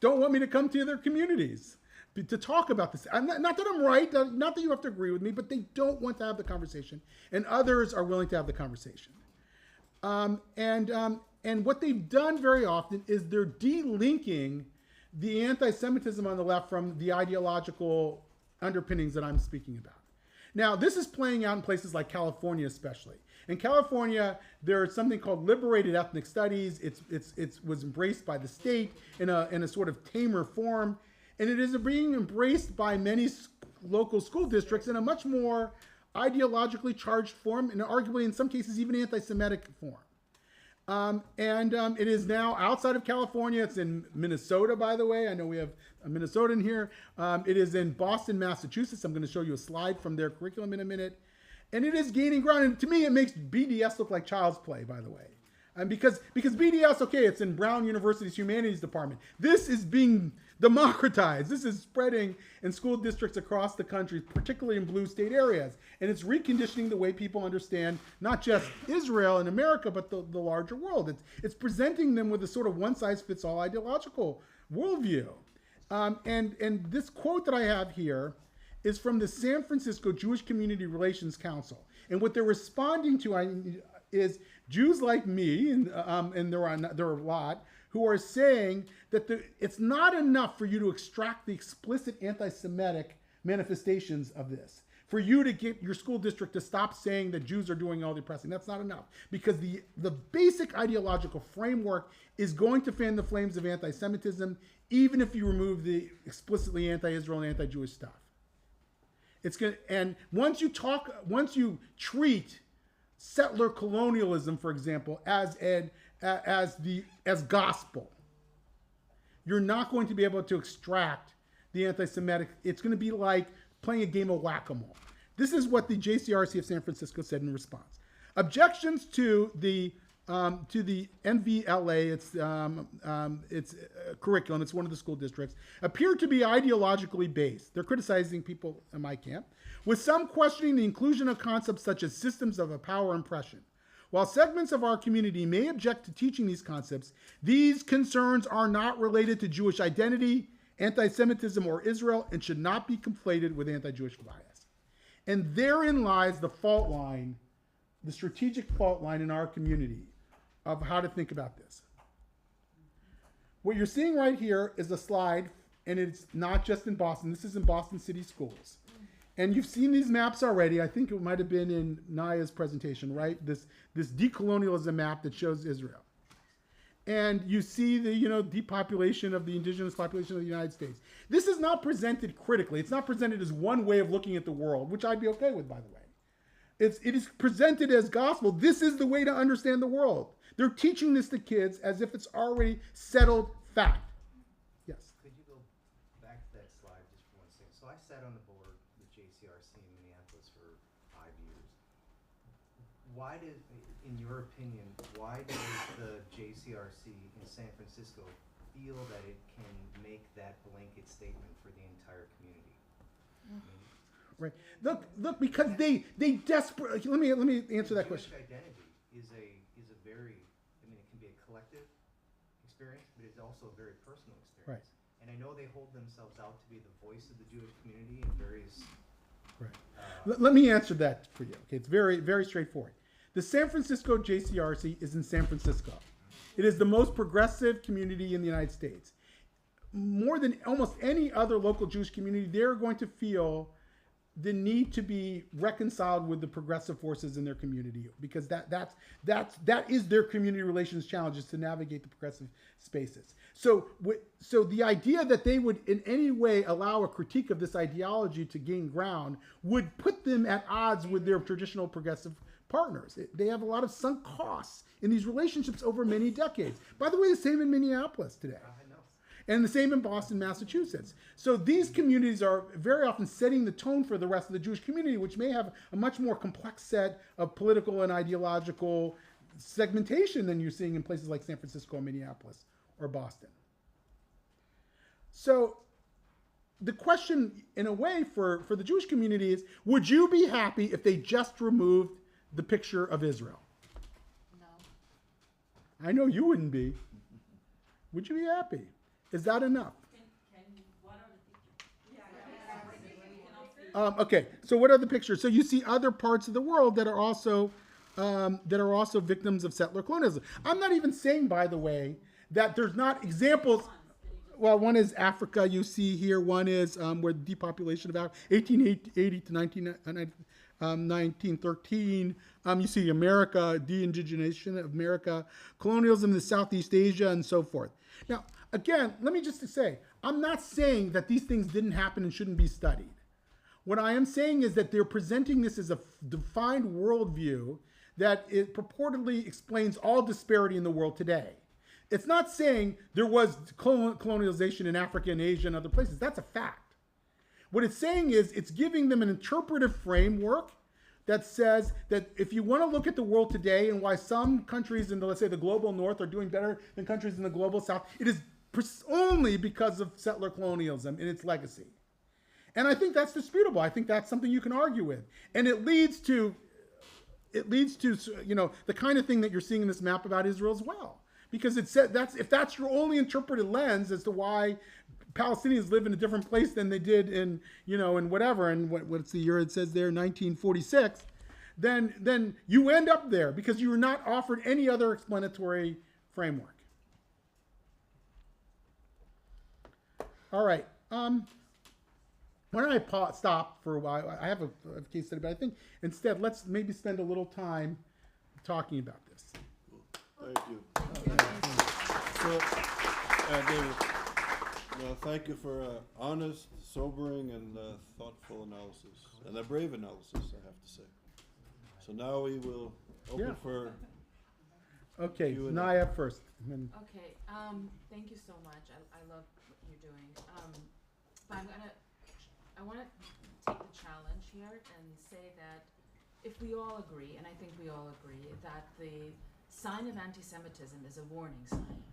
[SPEAKER 6] don't want me to come to their communities to talk about this. Not that I'm right, not that you have to agree with me, but they don't want to have the conversation. And others are willing to have the conversation. And what they've done very often is they're delinking the anti-Semitism on the left from the ideological underpinnings that I'm speaking about. Now, this is playing out in places like California, especially. In California, there's something called liberated ethnic studies. It was embraced by the state in a sort of tamer form, and it is being embraced by many local school districts in a much more ideologically charged form, and arguably in some cases even anti-Semitic form. It is now outside of California. It's in Minnesota, by the way. I know we have a Minnesotan here. It is in Boston, Massachusetts. I'm going to show you a slide from their curriculum in a minute. And it is gaining ground. And to me, it makes BDS look like child's play, by the way. And because BDS, okay, it's in Brown University's humanities department. This is being democratized. This is spreading in school districts across the country, particularly in blue state areas. And it's reconditioning the way people understand not just Israel and America, but the larger world. It's presenting them with a sort of one-size-fits-all ideological worldview. And this quote that I have here is from the San Francisco Jewish Community Relations Council. And what they're responding to is Jews like me, and there are a lot, who are saying that it's not enough for you to extract the explicit anti-Semitic manifestations of this. For you to get your school district to stop saying that Jews are doing all the oppressing. That's not enough. Because the basic ideological framework is going to fan the flames of anti-Semitism, even if you remove the explicitly anti-Israel and anti-Jewish stuff. And once you treat settler colonialism, for example, as gospel, you're not going to be able to extract the anti-Semitic. It's going to be like playing a game of whack-a-mole. This is what the JCRC of San Francisco said in response. Objections to the NVLA, its curriculum, it's one of the school districts, appear to be ideologically based. They're criticizing people in my camp, with some questioning the inclusion of concepts such as systems of a power impression. While segments of our community may object to teaching these concepts, these concerns are not related to Jewish identity, anti-Semitism, or Israel, and should not be conflated with anti-Jewish bias. And therein lies the fault line, the strategic fault line in our community of how to think about this. What you're seeing right here is a slide, and it's not just in Boston. This is in Boston City Schools. And you've seen these maps already. I think it might have been in Naya's presentation, right? This decolonialism map that shows Israel. And you see the depopulation of the indigenous population of the United States. This is not presented critically. It's not presented as one way of looking at the world, which I'd be okay with, by the way. It is presented as gospel. This is the way to understand the world. They're teaching this to kids as if it's already settled fact. Yes?
[SPEAKER 9] Could you go back to that slide just for 1 second? So I sat on the board with JCRC in Minneapolis for 5 years. In your opinion, why does the JCRC in San Francisco feel that it can make that blanket statement for the entire community?
[SPEAKER 6] Right. Look, because they desperately. Let me answer that question.
[SPEAKER 9] Jewish identity is a very, it can be a collective experience, but it's also a very personal experience.
[SPEAKER 6] Right.
[SPEAKER 9] And I know they hold themselves out to be the voice of the Jewish community in various.
[SPEAKER 6] Right. Let me answer that for you. Okay, it's very, very straightforward. The San Francisco JCRC is in San Francisco. It is the most progressive community in the United States. More than almost any other local Jewish community, they're going to feel the need to be reconciled with the progressive forces in their community, because that is their community relations challenges, to navigate the progressive spaces. So the idea that they would in any way allow a critique of this ideology to gain ground would put them at odds with their traditional progressive partners. They have a lot of sunk costs in these relationships over many decades. By the way, the same in Minneapolis today. And the same in Boston, Massachusetts. So these communities are very often setting the tone for the rest of the Jewish community, which may have a much more complex set of political and ideological segmentation than you're seeing in places like San Francisco, Minneapolis, or Boston. So the question, in a way, for the Jewish community is, would you be happy if they just removed the picture of Israel?
[SPEAKER 3] No.
[SPEAKER 6] I know you wouldn't be. Would you be happy? Is that enough? Okay, so what are the pictures? So you see other parts of the world that are also victims of settler colonialism. I'm not even saying, by the way, that there's not examples. Well, one is Africa. You see here. One is where the depopulation of Africa, 1880 to 1913. You see America, de-indigenization of America, colonialism in Southeast Asia, and so forth. Now, again, let me just say, I'm not saying that these things didn't happen and shouldn't be studied. What I am saying is that they're presenting this as a defined worldview that it purportedly explains all disparity in the world today. It's not saying there was colonialization in Africa and Asia and other places. That's a fact. What it's saying is it's giving them an interpretive framework that says that if you want to look at the world today and why some countries in, let's say, the global north are doing better than countries in the global south, it is only because of settler colonialism and its legacy. And I think that's disputable. I think that's something you can argue with. And it leads to the kind of thing that you're seeing in this map about Israel as well. Because it said if that's your only interpreted lens as to why Palestinians live in a different place than they did in whatever, and what's the year it says there, 1946, then you end up there because you were not offered any other explanatory framework. All right. Why don't I stop for a while? I have a case study, but I think instead let's maybe spend a little time talking about this.
[SPEAKER 2] Thank you. So, David, thank you for honest, sobering, and thoughtful analysis, and a brave analysis, I have to say. So now we will open for
[SPEAKER 6] Okay,
[SPEAKER 2] Q&A.
[SPEAKER 6] Naya first. And then
[SPEAKER 3] Okay, thank you so much. I love what you're doing. But I want to take the challenge here and say that if we all agree, and I think we all agree, that the sign of anti-Semitism is a warning sign,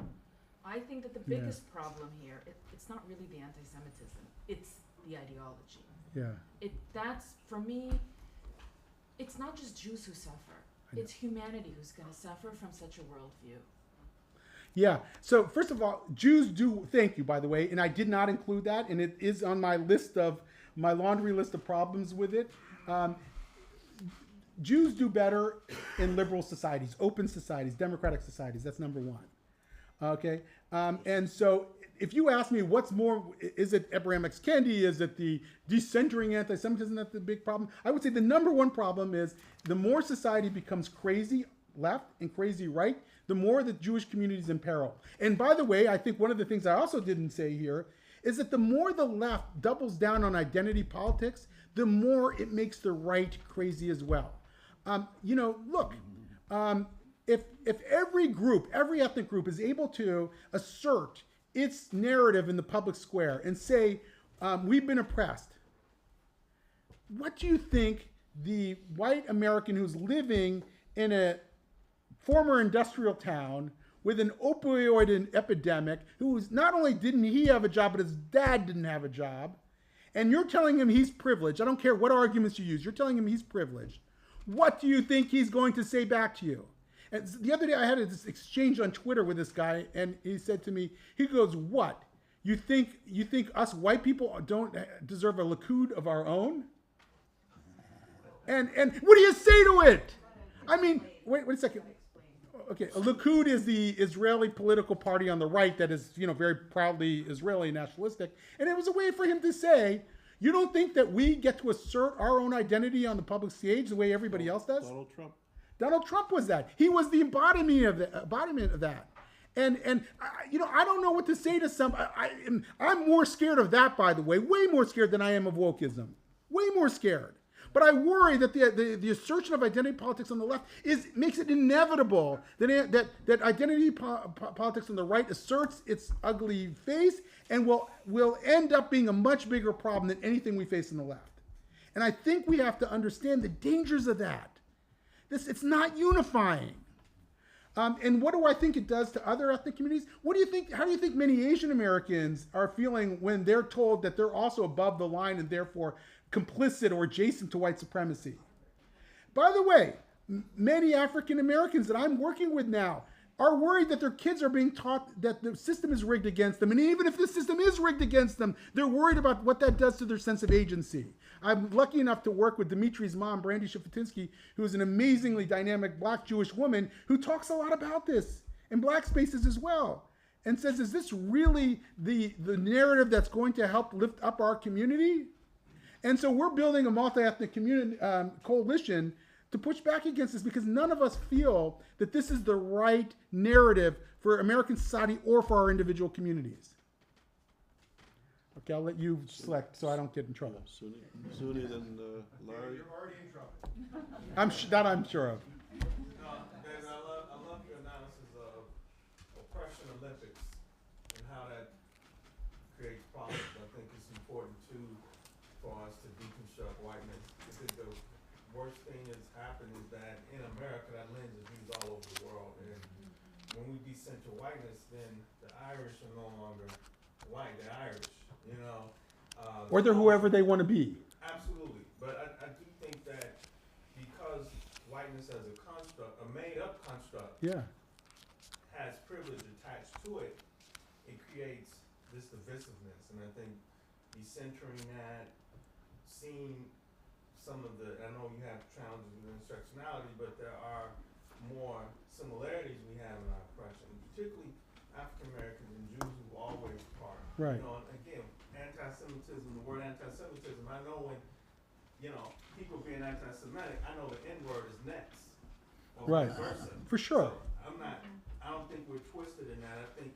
[SPEAKER 3] I think that the biggest problem here, it's not really the anti-Semitism, it's the ideology.
[SPEAKER 6] Yeah.
[SPEAKER 3] That's, for me, it's not just Jews who suffer. It's humanity who's going to suffer from such a worldview.
[SPEAKER 6] Yeah. So first of all, Jews do, thank you, by the way, and I did not include that, and it is on my laundry list of problems with it. Jews do better in liberal societies, open societies, democratic societies. That's number one. Okay. And so if you ask me what's more, is it Abraham X. Kendi? Is it the decentering anti-Semitism that's the big problem? I would say the number one problem is the more society becomes crazy left and crazy right, the more the Jewish community is in peril. And by the way, I think one of the things I also didn't say here is that the more the left doubles down on identity politics, the more it makes the right crazy as well. If every group, every ethnic group is able to assert its narrative in the public square and say, we've been oppressed, what do you think the white American who's living in a former industrial town with an opioid epidemic, who's not only didn't he have a job, but his dad didn't have a job, and you're telling him he's privileged, I don't care what arguments you use, you're telling him he's privileged, what do you think he's going to say back to you? And the other day I had this exchange on Twitter with this guy, and he said to me, he goes, what? You think us white people don't deserve a Likud of our own? And what do you say to it? I mean, wait a second. okay, Likud is the Israeli political party on the right that is, very proudly Israeli nationalistic. And it was a way for him to say, you don't think that we get to assert our own identity on the public stage the way everybody else does?
[SPEAKER 2] Donald Trump.
[SPEAKER 6] Donald Trump was that. He was the embodiment of that. And I don't know what to say to some. I'm more scared of that, by the way, way more scared than I am of wokeism. Way more scared. But I worry that the assertion of identity politics on the left makes it inevitable that identity politics on the right asserts its ugly face and will end up being a much bigger problem than anything we face on the left. And I think we have to understand the dangers of that. It's not unifying. And what do I think it does to other ethnic communities? What do you think? How do you think many Asian Americans are feeling when they're told that they're also above the line and therefore complicit or adjacent to white supremacy? By the way, many African Americans that I'm working with now are worried that their kids are being taught that the system is rigged against them. And even if the system is rigged against them, they're worried about what that does to their sense of agency. I'm lucky enough to work with Dimitri's mom, Brandy Shafutinsky, who is an amazingly dynamic Black Jewish woman who talks a lot about this in Black spaces as well, and says, is this really the narrative that's going to help lift up our community? And so we're building a multi-ethnic community coalition to push back against this, because none of us feel that this is the right narrative for American society or for our individual communities. Okay, I'll let you select so I don't get in trouble.
[SPEAKER 2] Sunni, then Larry.
[SPEAKER 4] You're already in trouble.
[SPEAKER 6] That I'm sure of.
[SPEAKER 10] No, David, I love your analysis of oppression Olympics and how that creates problems. I think it's important too for us to deconstruct whiteness, because the worst thing that's happened is that in America that lens is used all over the world, and when we decenter whiteness, then the Irish are no longer white, they're Irish,
[SPEAKER 6] Or they're whoever they want to be.
[SPEAKER 10] Absolutely, but I do think that because whiteness as a construct, a made-up construct, has privilege attached to it, it creates this divisiveness, and I think decentering that, seeing some of the, I know you have challenges with intersectionality, but there are more similarities we have in our oppression, particularly African Americans and Jews who always part.
[SPEAKER 6] Right.
[SPEAKER 10] And again, anti-Semitism, the word anti-Semitism, I know when, people being anti-Semitic, I know the N-word is next. Or
[SPEAKER 6] Right.
[SPEAKER 10] vice versa.
[SPEAKER 6] For sure.
[SPEAKER 10] So I don't think we're twisted in that. I think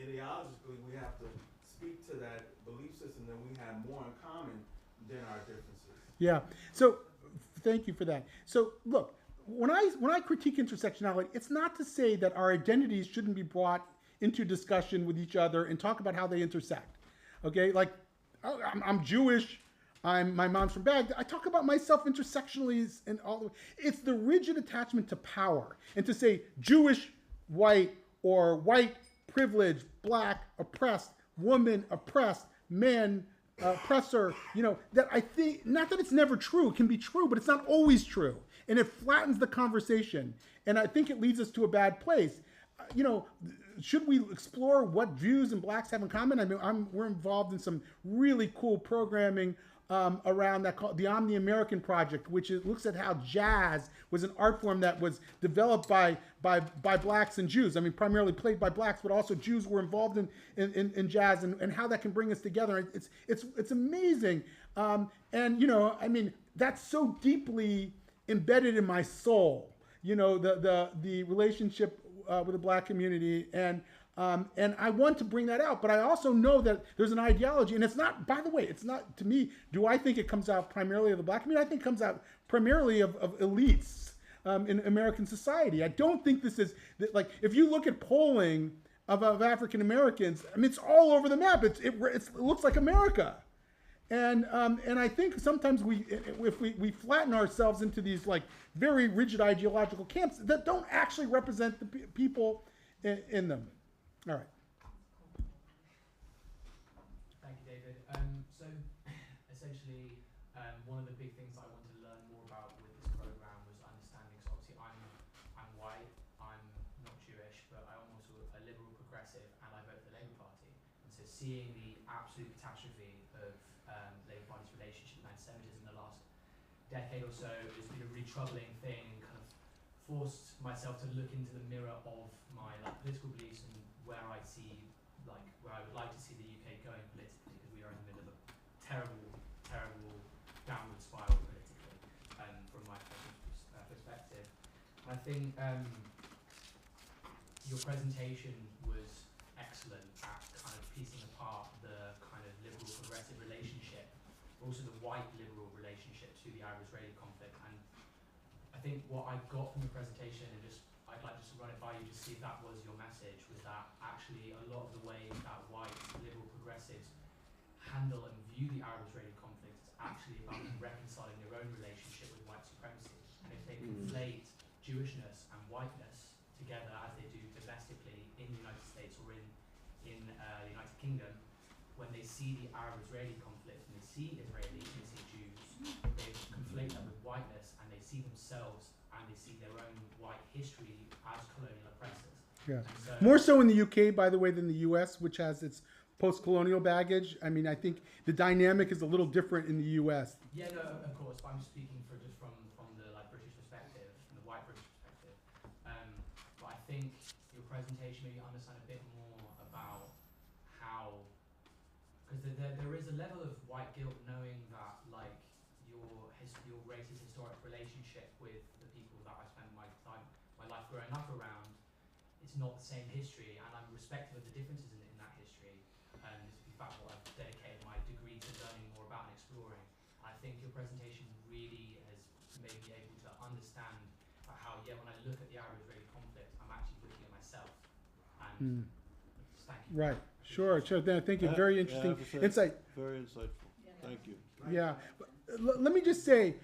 [SPEAKER 10] ideologically we have to speak to that belief system that we have more in common than our differences.
[SPEAKER 6] Yeah. So thank you for that. So look, when I critique intersectionality, it's not to say that our identities shouldn't be brought into discussion with each other and talk about how they intersect. Okay, like I'm Jewish. My mom's from Baghdad. I talk about myself intersectionally and all. It's the rigid attachment to power, and to say Jewish, white, or white, privileged, Black, oppressed, woman, oppressed, man, oppressor. That I think, not that it's never true. It can be true, but it's not always true, and it flattens the conversation. And I think it leads us to a bad place. Should we explore what Jews and Blacks have in common? I mean, we're involved in some really cool programming around that called the Omni American Project, which looks at how jazz was an art form that was developed by Blacks and Jews. I mean, primarily played by Blacks, but also Jews were involved in jazz, and how that can bring us together. It's amazing. I mean, that's so deeply embedded in my soul. The relationship with the Black community, and I want to bring that out, but I also know that there's an ideology, and it's not, by the way, it's not, to me, do I think it comes out primarily of the Black community? I think it comes out primarily of elites in American society. I don't think this is, like, if you look at polling of African Americans, I mean, it's all over the map. It looks like America. And I think sometimes if we flatten ourselves into these like very rigid ideological camps that don't actually represent the people in them. All right.
[SPEAKER 11] Thank you, David. So essentially, one of the big things I wanted to learn more about with this program was understanding. So obviously, I'm white, I'm not Jewish, but I'm also a liberal progressive, and I vote for the Labour Party. And so seeing the absolute catastrophe of Labour Party's relationship with anti-Semitism in the last decade or so has been a really troubling thing, kind of forced myself to look into the mirror of my like political beliefs and where I see like where I would like to see the UK going politically, because we are in the middle of a terrible, terrible downward spiral politically, from my perspective. And I think your presentation was excellent at kind of piecing apart the kind of liberal progressive relationship, but also the white liberal relationship to the Arab-Israeli conflict. And I think what I got from the presentation, and just I'd like just to run it by you to see if that was your message, was that actually a lot of the way that white liberal progressives handle and view the Arab-Israeli conflict is actually about reconciling their own relationship with white supremacy. And if they conflate Jewishness and whiteness together, as they do domestically in the United States or in the United Kingdom, when they see the Arab-Israeli conflict and they see Israelis and they see Jews, they conflate that with whiteness, and they see themselves and they see their own white history as colonial oppressors.
[SPEAKER 6] Yeah.
[SPEAKER 11] So,
[SPEAKER 6] More so in the UK, by the way, than the US, which has its post-colonial baggage. I mean, I think the dynamic is a little different in the US.
[SPEAKER 11] yeah, no, of course, but I'm speaking for just from the like British perspective, from the white British perspective. But I think your presentation made me understand a bit more about how, because there is a level of white guilt knowing that like your racist historic relationship with the people that I spent my life growing up around, it's not the same history, and I'm respectful of the differences in that history. And this is in fact what I've dedicated my degree to learning more about and exploring. I think your presentation really has made me able to understand how, yeah, when I look at the Arab-Israeli conflict, I'm actually looking at myself. And thank you.
[SPEAKER 6] Right. Sure. Thank you. Very interesting insight.
[SPEAKER 2] Very insightful. Thank you.
[SPEAKER 6] Yeah. Let me just say,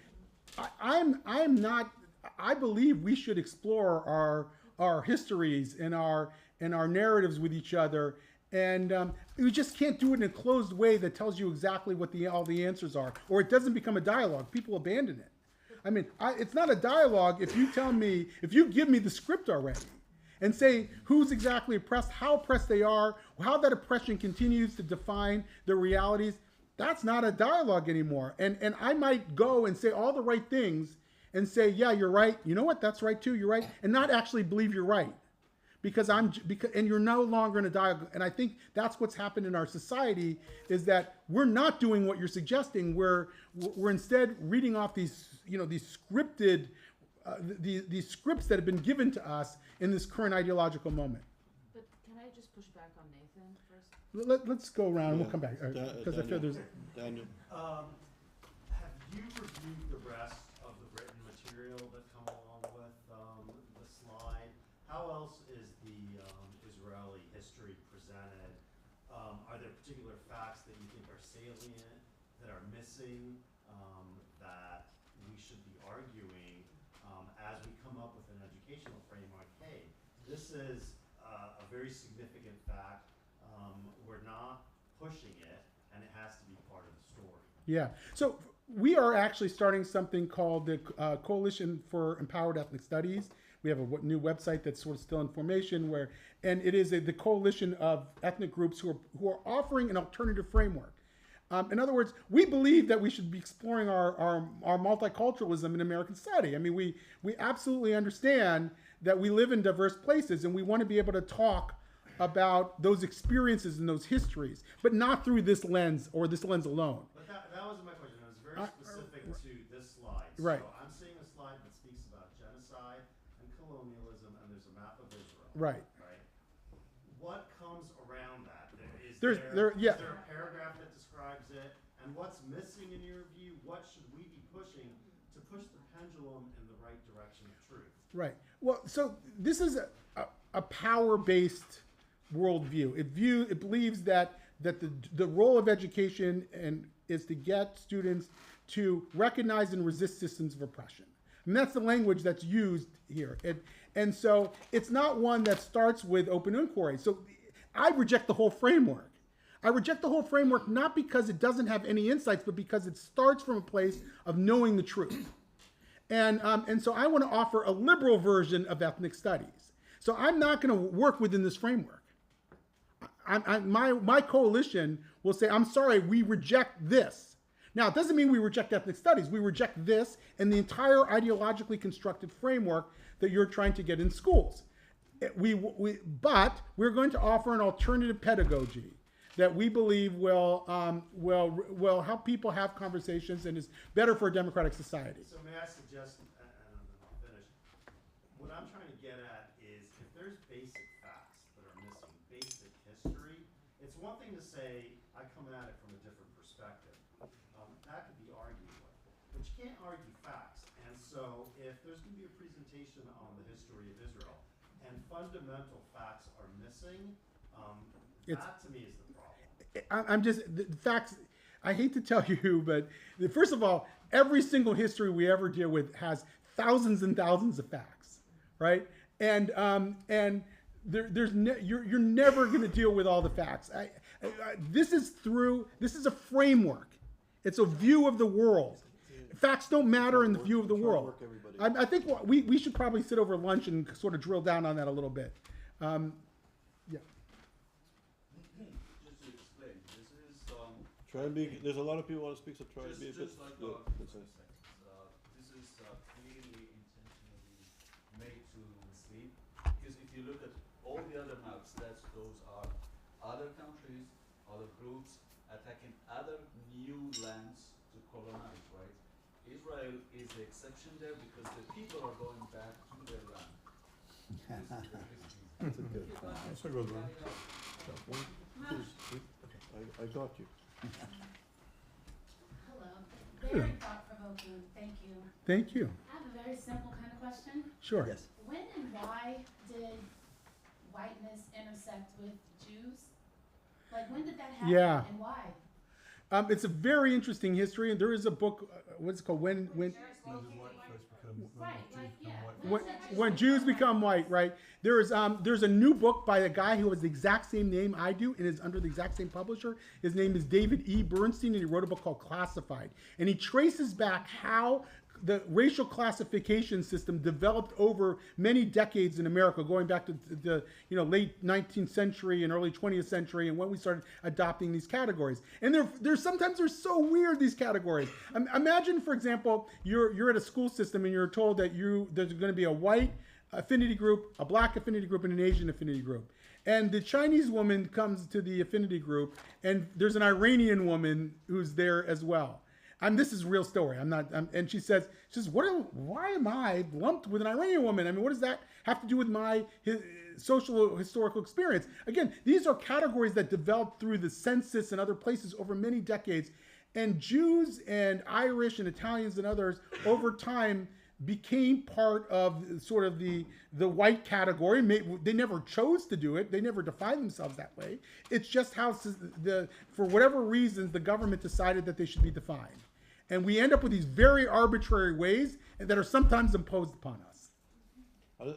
[SPEAKER 6] I'm not. I believe we should explore our histories and our narratives with each other, and we just can't do it in a closed way that tells you exactly what all the answers are, or it doesn't become a dialogue. People abandon it. I mean, it's not a dialogue if you give me the script already and say who's exactly oppressed, how oppressed they are, how that oppression continues to define their realities. That's not a dialogue anymore. And I might go and say all the right things and say, yeah, you're right. You know what? That's right too. You're right. And not actually believe you're right. And you're no longer in a dialogue. And I think that's what's happened in our society, is that we're not doing what you're suggesting. We're instead reading off these scripted, these scripts that have been given to us in this current ideological moment.
[SPEAKER 3] But can I just push back on Nathan first?
[SPEAKER 6] Let's go around. We'll come back because I feel there's
[SPEAKER 2] Daniel.
[SPEAKER 12] Have you reviewed the rest of the written material that come along with the slide? How else is the Israeli history presented? Are there particular facts that you think are salient, that are missing, that we should be arguing as we come up with an educational framework? Hey, this is a very significant fact. We're not pushing it, and it has to be part of the story.
[SPEAKER 6] Yeah. So we are actually starting something called the Coalition for Empowered Ethnic Studies. We have a new website that's sort of still in formation, and it is the coalition of ethnic groups who are offering an alternative framework. In other words, we believe that we should be exploring our multiculturalism in American society. I mean, we absolutely understand that we live in diverse places, and we want to be able to talk about those experiences and those histories, but not through this lens or this lens alone.
[SPEAKER 12] But that wasn't my question. It was very specific to this slide.
[SPEAKER 6] Right.
[SPEAKER 12] So I'm seeing a slide that speaks about genocide and colonialism, and there's a map of Israel.
[SPEAKER 6] Right.
[SPEAKER 12] Right. What comes around that? Is
[SPEAKER 6] There's
[SPEAKER 12] there a paragraph that describes it? And what's missing in your view? What should we be pushing to push the pendulum in the right direction of truth?
[SPEAKER 6] Right. Well, so this is a power-based worldview. It believes that the role of education is to get students to recognize and resist systems of oppression. And that's the language that's used here. And so it's not one that starts with open inquiry. So I reject the whole framework. I reject the whole framework not because it doesn't have any insights, but because it starts from a place of knowing the truth. And so I want to offer a liberal version of ethnic studies. So I'm not going to work within this framework. My coalition will say, I'm sorry, we reject this. Now, it doesn't mean we reject ethnic studies. We reject this and the entire ideologically constructed framework that you're trying to get in schools. But we're going to offer an alternative pedagogy that we believe will help people have conversations and is better for a democratic society.
[SPEAKER 12] So may I suggest, and then I'll finish, what I'm trying to get at is if there's basic facts that are missing, basic history, it's one thing to say, I come at it from a different perspective. That could be argued with, but you can't argue facts. And so if there's going to be a presentation on the history of Israel and fundamental facts are missing, that to me is the problem.
[SPEAKER 6] I'm just, the facts, I hate to tell you, but first of all, every single history we ever deal with has thousands and thousands of facts, right? And you're never going to deal with all the facts. This is a framework. It's a view of the world. Facts don't matter in the view of the world. I think we should probably sit over lunch and sort of drill down on that a little bit. Yeah.
[SPEAKER 13] Just to explain, this is
[SPEAKER 2] Try and be. There's a lot of people want to speak, so try and be a bit.
[SPEAKER 13] just like this is clearly intentionally made to mislead, because if you look at all the other maps, those are other countries, other groups attacking other new lands to colonize, right? Israel is the exception there because the people are going back to their land.
[SPEAKER 2] That's a good.
[SPEAKER 5] That's a good one.
[SPEAKER 2] I got you.
[SPEAKER 8] Hello. Very thought-provoking. Thank you.
[SPEAKER 6] Thank you.
[SPEAKER 8] I have a very simple kind of question.
[SPEAKER 6] Sure.
[SPEAKER 7] Yes.
[SPEAKER 8] When and why did whiteness intersect with Jews? Like, when did that happen?
[SPEAKER 6] Yeah.
[SPEAKER 8] And why?
[SPEAKER 6] It's a very interesting history, and there is a book. What's it called? When
[SPEAKER 8] Right. Like, yeah.
[SPEAKER 6] when Jews become white, right? There's a new book by a guy who has the exact same name I do and is under the exact same publisher. His name is David E. Bernstein, and he wrote a book called Classified. And he traces back how the racial classification system developed over many decades in America, going back to the late 19th century and early 20th century, and when we started adopting these categories. And they're sometimes they're so weird, these categories. Imagine, for example, you're at a school system and you're told that there's going to be a white affinity group, a black affinity group, and an Asian affinity group. And the Chinese woman comes to the affinity group, and there's an Iranian woman who's there as well. This is a real story. And she says, why am I lumped with an Iranian woman? I mean, what does that have to do with my social historical experience? Again, these are categories that developed through the census and other places over many decades. And Jews and Irish and Italians and others over time became part of sort of the white category. They never chose to do it. They never defined themselves that way. It's just how for whatever reasons, the government decided that they should be defined. And we end up with these very arbitrary ways that are sometimes imposed upon us.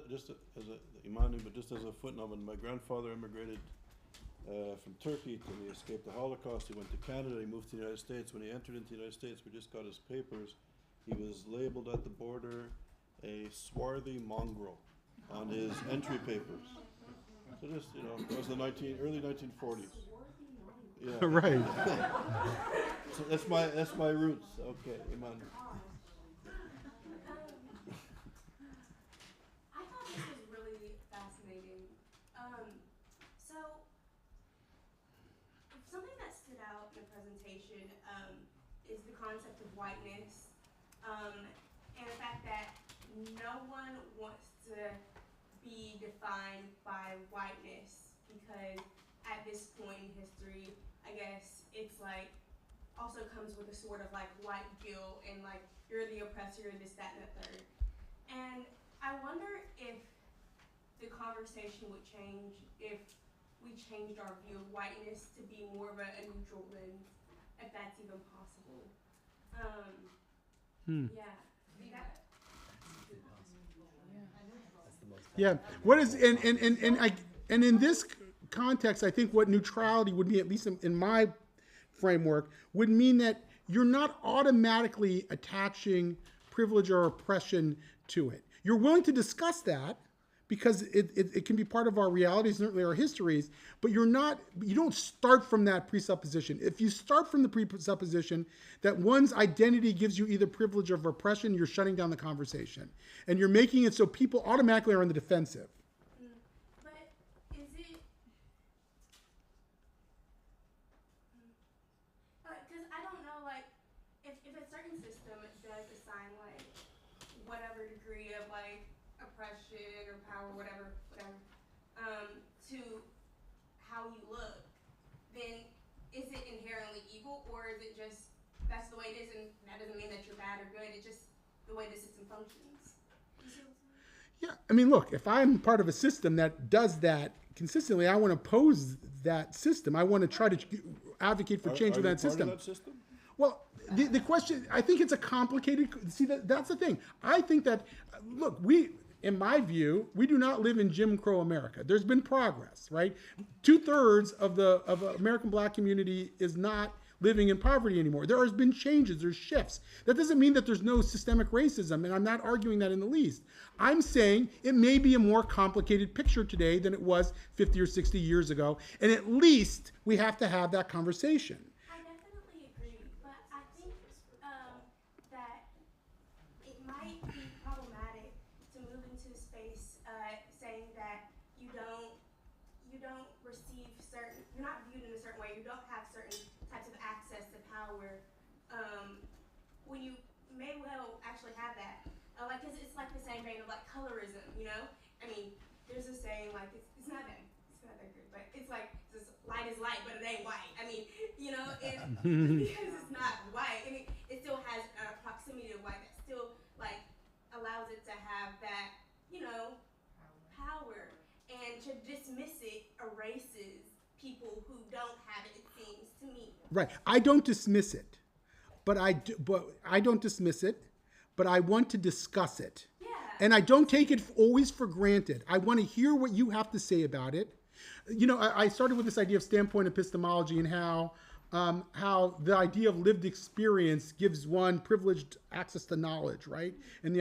[SPEAKER 2] Just as Imanu, but just as a footnote, when my grandfather immigrated from Turkey and he escaped the Holocaust, he went to Canada, he moved to the United States. When he entered into the United States, we just got his papers. He was labeled at the border a swarthy mongrel on his entry papers. So just, it was the early 1940s. Yeah.
[SPEAKER 6] Right.
[SPEAKER 2] So that's my roots. Okay, Iman.
[SPEAKER 14] I thought this was really fascinating. So something that stood out in the presentation is the concept of whiteness, and the fact that no one wants to be defined by whiteness because at this point in history, I guess it's like also comes with a sort of like white guilt and like you're the oppressor, this, that, and the third. And I wonder if the conversation would change if we changed our view of whiteness to be more of a neutral lens, if that's even possible. Yeah.
[SPEAKER 6] Yeah. What is and in this context, I think what neutrality would be, at least in my framework, would mean that you're not automatically attaching privilege or oppression to it. You're willing to discuss that, because it can be part of our realities, certainly our histories, but you don't start from that presupposition. If you start from the presupposition that one's identity gives you either privilege or oppression, you're shutting down the conversation. And you're making it so people automatically are on the defensive.
[SPEAKER 14] But is it, because I don't know, like, if a certain system does assign, like, whatever degree of, like, oppression or power, whatever, to how you look, then is it inherently evil, or is it just that's the way it is, and that doesn't mean that you're bad or good? It's just the way the system functions. You see what I'm saying?
[SPEAKER 6] Yeah, I mean, look, if I'm part of a system that does that consistently, I want to oppose that system. I want to try to advocate for change within that system.
[SPEAKER 2] Part of that system?
[SPEAKER 6] Well, the question, I think it's a complicated, see, that's the thing. I think that, look, in my view, we do not live in Jim Crow America. There's been progress, right? 2/3 of the American black community is not living in poverty anymore. There has been changes, there's shifts. That doesn't mean that there's no systemic racism, and I'm not arguing that in the least. I'm saying it may be a more complicated picture today than it was 50 or 60 years ago, and at least we have to have that conversation.
[SPEAKER 14] I definitely agree, but I think that it might be problematic to move into a space saying that you don't receive certain, you're not viewed in a certain way, you don't have certain types of access to power, when you may well actually have that. Like, cause it's like the same vein of like colorism, you know? I mean, there's a saying like, it's not that good, but it's like, this light is light, but it ain't white. I mean, you know, because it's not white, I mean, it still has a proximity to white that still like allows it to have that, you know, power. And to dismiss it erases people who don't have it, it seems to me.
[SPEAKER 6] Right. I don't dismiss it, but I don't dismiss it, but I want to discuss it.
[SPEAKER 14] Yeah.
[SPEAKER 6] And I don't take it always for granted. I want to hear what you have to say about it. You know, I started with this idea of standpoint epistemology and how the idea of lived experience gives one privileged access to knowledge, right? And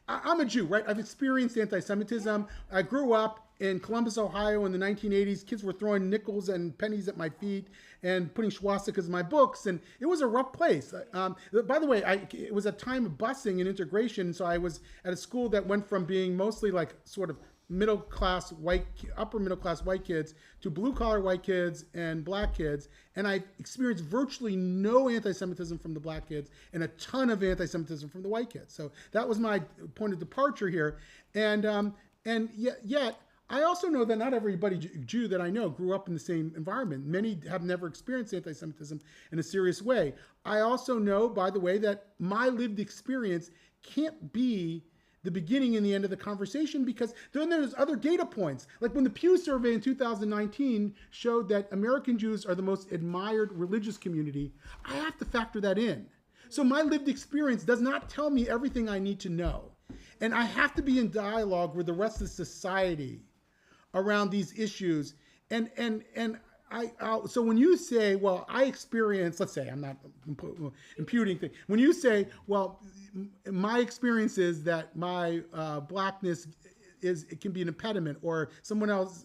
[SPEAKER 6] I'm a Jew, right? I've experienced anti-Semitism. I grew up in Columbus, Ohio in the 1980s. Kids were throwing nickels and pennies at my feet and putting swastikas in my books, and it was a rough place. By the way, it was a time of busing and integration, so I was at a school that went from being mostly like sort of middle-class white, upper middle-class white kids to blue-collar white kids and black kids, and I experienced virtually no anti-Semitism from the black kids and a ton of anti-Semitism from the white kids. So that was my point of departure here, and yet I also know that not everybody Jew that I know grew up in the same environment. Many have never experienced anti-Semitism in a serious way. I also know, by the way, that my lived experience can't be the beginning and the end of the conversation, because then there's other data points. Like when the Pew survey in 2019 showed that American Jews are the most admired religious community, I have to factor that in. So my lived experience does not tell me everything I need to know. And I have to be in dialogue with the rest of society around these issues. So when you say, well, I experience, let's say, I'm not imputing things. When you say, well, my experience is that my blackness it can be an impediment, or someone else,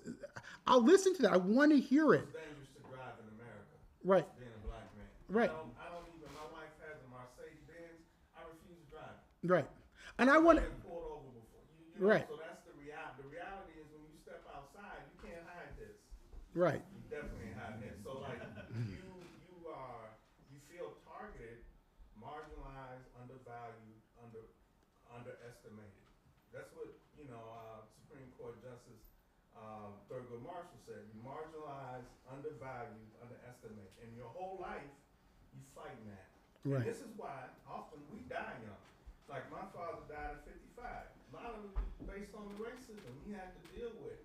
[SPEAKER 6] I'll listen to that. I want to hear it.
[SPEAKER 10] It's dangerous to drive in America.
[SPEAKER 6] Right.
[SPEAKER 10] Being a black man.
[SPEAKER 6] Right.
[SPEAKER 10] I don't even, my wife has a Mercedes Benz. I refuse to drive.
[SPEAKER 6] Right. And I want to.
[SPEAKER 10] I've been pulled over before. You know,
[SPEAKER 6] right.
[SPEAKER 10] So that's the reality. The reality is when you step outside, you can't hide this.
[SPEAKER 6] Right.
[SPEAKER 10] You definitely ain't hiding it. So like you feel targeted, marginalized, undervalued, underestimated. That's what, you know, Supreme Court Justice Thurgood Marshall said. You marginalized, undervalued, underestimated. And your whole life, you fighting that.
[SPEAKER 6] Right.
[SPEAKER 10] And this is why often we die young. Like my father died at 55. A lot of it was based on the racism he had to deal with.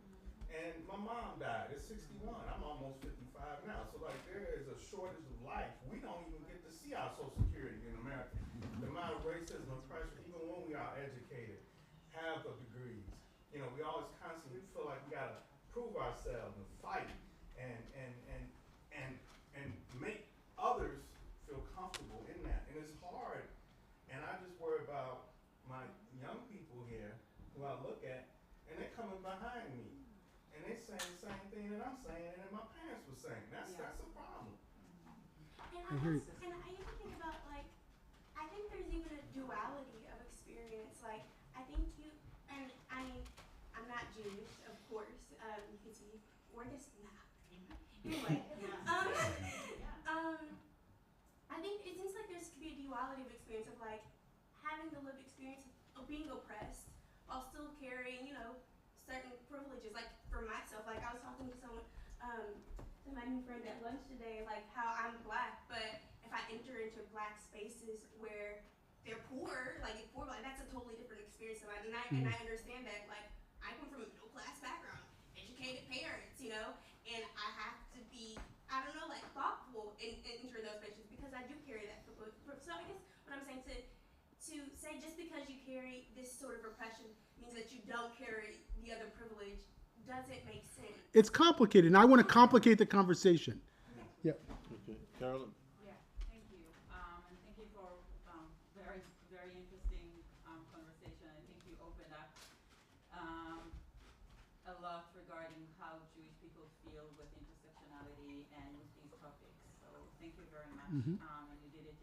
[SPEAKER 10] And my mom died at 61. I'm almost 55 now. So like there is a shortage of life. We don't even get to see our Social Security in America. The amount of racism and pressure, even when we are educated, have the degrees. You know, we always constantly feel like we gotta prove ourselves and fight and make others feel comfortable in that. And it's hard. And I just worry about my young people here who I look at, and they're coming behind me, and they're saying the same thing that I'm saying and that my parents were saying. That's a problem.
[SPEAKER 6] I hear you.
[SPEAKER 14] And I even think about, like, I think there's even a duality of experience. Like, I think you, and I'm not Jewish, of course, you can see, or this, nah. Anyway, I think it seems like there's could be a duality of experience of, like, having the lived experience of being oppressed while still carrying, you know, certain privileges. Like, for myself, like, I was talking to someone, to my new friend at lunch today, like, how I'm black, but if I enter into black spaces where they're poor, like, that's a totally different experience of mine. And I understand that, like, I come from a middle class background, educated parents, you know, and I have to be, I don't know, like, thoughtful in entering those spaces because I do carry that privilege. So I guess what I'm saying to say just because you carry this sort of oppression means that you don't carry the other privilege doesn't make sense.
[SPEAKER 6] It's complicated, and I want to complicate the conversation. Yeah.
[SPEAKER 2] Okay, Carolyn.
[SPEAKER 15] Yeah, thank you. And thank you for very, very interesting conversation. I think you opened up a lot regarding how Jewish people feel with intersectionality and with these topics. So thank you very much. And you did it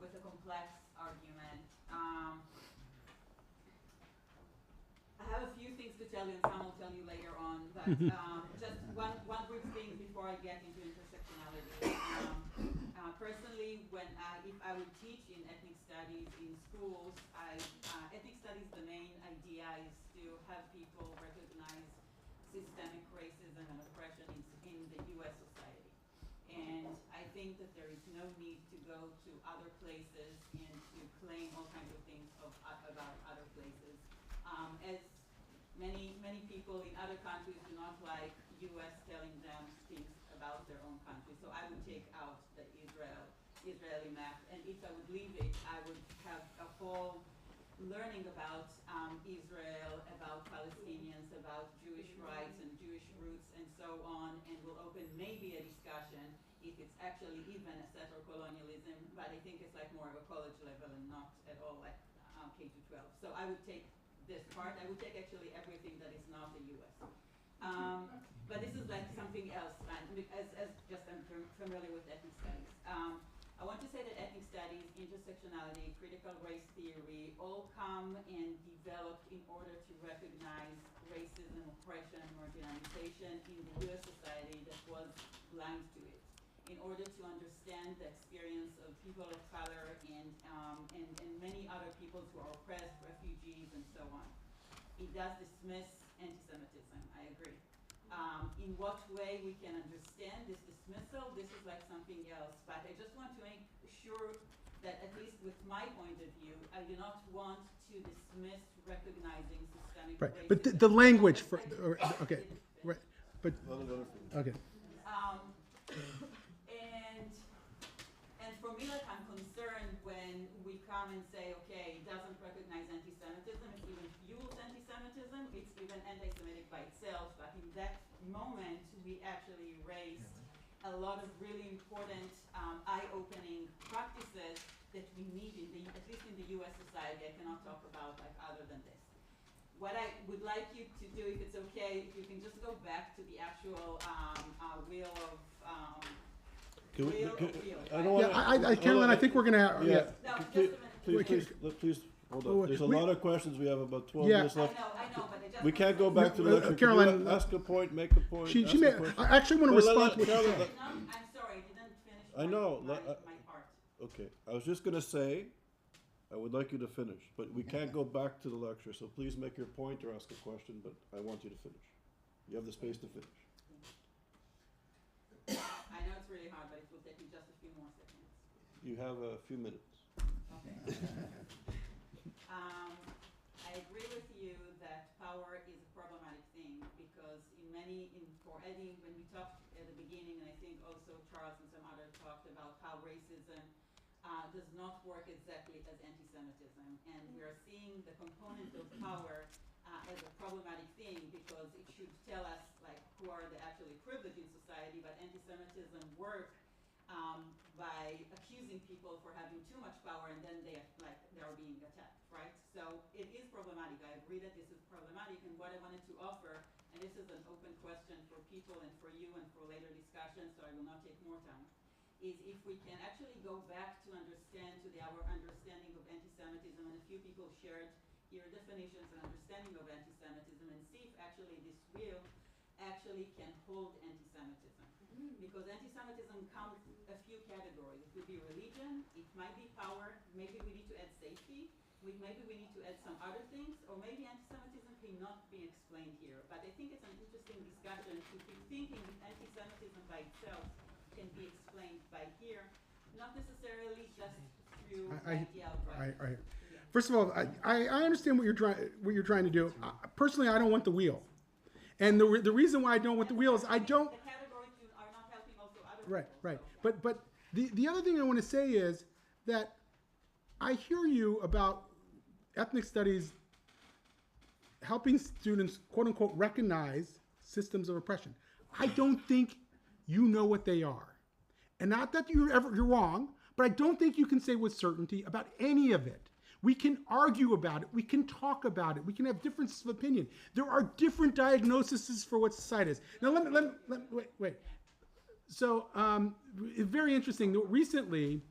[SPEAKER 15] with a complex argument. I have a few things to tell you, and some I'll tell you later on. But just one brief thing before I get into intersectionality. Personally, if I would teach in ethnic studies in schools, ethnic studies, the main idea is to have people recognize systemic racism and oppression in the U.S. society. And I think that there is no need to go to other places and to claim all kinds of things about other places. As many people in other countries do not like U.S. telling them things about their own country. So I would take out the Israeli map, and if I would leave it, I would have a whole learning about Israel, about Palestinians, about Jewish rights and Jewish roots, and so on, and we'll open maybe a discussion if it's actually even a settler colonialism, but I think it's like more of a college level and not at all like K to 12. So I would take this part. I would take actually everything that is not the U.S. But this is like something else, as just I'm familiar with ethnic studies. I want to say that ethnic studies, intersectionality, critical race theory all come and developed in order to recognize racism, oppression, marginalization in the U.S. society that was blind to it, in order to understand the experience of people of color and many other peoples who are oppressed, refugees, and so on. It does dismiss anti-Semitism, I agree. In what way we can understand this dismissal, this is like something else. But I just want to make sure that at least with my point of view, I do not want to dismiss recognizing systemic racism.
[SPEAKER 6] But the language for, okay, right, but, okay.
[SPEAKER 15] And for me, like, I'm concerned when we come and say, okay, it doesn't recognize anti-Semitism, it even fuels anti-Semitism, it's even anti-Semitic by itself, but in that moment, we actually raised a lot of really important, eye-opening practices that we need at least in the U.S. society. I cannot talk about like other than this. What I would like you to do, if it's okay, if you can just go back to the actual wheel of
[SPEAKER 6] Caroline, I think we're going to have...
[SPEAKER 2] Yeah.
[SPEAKER 15] No,
[SPEAKER 2] Please, hold on. There's a lot of questions. We have about 12
[SPEAKER 6] Yeah.
[SPEAKER 2] minutes left.
[SPEAKER 15] I know, but it just...
[SPEAKER 2] We can't go back to the lecture.
[SPEAKER 6] Caroline,
[SPEAKER 2] ask a point, make a point.
[SPEAKER 6] She
[SPEAKER 2] ask a
[SPEAKER 6] may,
[SPEAKER 2] question.
[SPEAKER 6] I actually want to respond to what
[SPEAKER 2] Caroline,
[SPEAKER 6] she said.
[SPEAKER 15] I'm sorry, I didn't finish
[SPEAKER 2] I know.
[SPEAKER 15] my part.
[SPEAKER 2] Okay, I was just going to say, I would like you to finish, but we can't go back to the lecture, so please make your point or ask a question, but I want you to finish. You have the space to finish.
[SPEAKER 15] I know it's really hard, but it will take me just a few more seconds.
[SPEAKER 2] You have a few minutes.
[SPEAKER 15] Okay. I agree with you that power is a problematic thing because for Eddie, when we talked at the beginning, and I think also Charles and some others talked about how racism does not work exactly as anti-Semitism, and we are seeing the component of power as a problematic thing because it should tell us like who are the actually privileged in society, but anti-Semitism works by accusing people for having too much power, and then they are being attacked, right? So it is agree that this is problematic, and what I wanted to offer, and this is an open question for people and for you and for later discussion, so I will not take more time, is if we can actually go back to understand, our understanding of anti-Semitism, and a few people shared here definitions and understanding of anti-Semitism, and see if actually this wheel actually can hold anti-Semitism. Because anti-Semitism comes a few categories. It could be religion, it might be power, maybe we need to add safety, maybe we need to add some other things, or maybe anti-Semitism cannot be explained here. But I think it's an interesting discussion to be thinking if anti-Semitism by itself can be explained by here, not necessarily just through the idea of right.
[SPEAKER 6] First of all, I understand what you're trying to do. Personally, I don't want the wheel. And the reason why I don't want the wheel is I don't.
[SPEAKER 15] The categories are not helping also other
[SPEAKER 6] Right,
[SPEAKER 15] people.
[SPEAKER 6] right. But the other thing I want to say is that I hear you about ethnic studies helping students, quote unquote, recognize systems of oppression. I don't think you know what they are. And not that you're wrong, but I don't think you can say with certainty about any of it. We can argue about it. We can talk about it. We can have differences of opinion. There are different diagnoses for what society is. Now, wait. So, very interesting. Recently,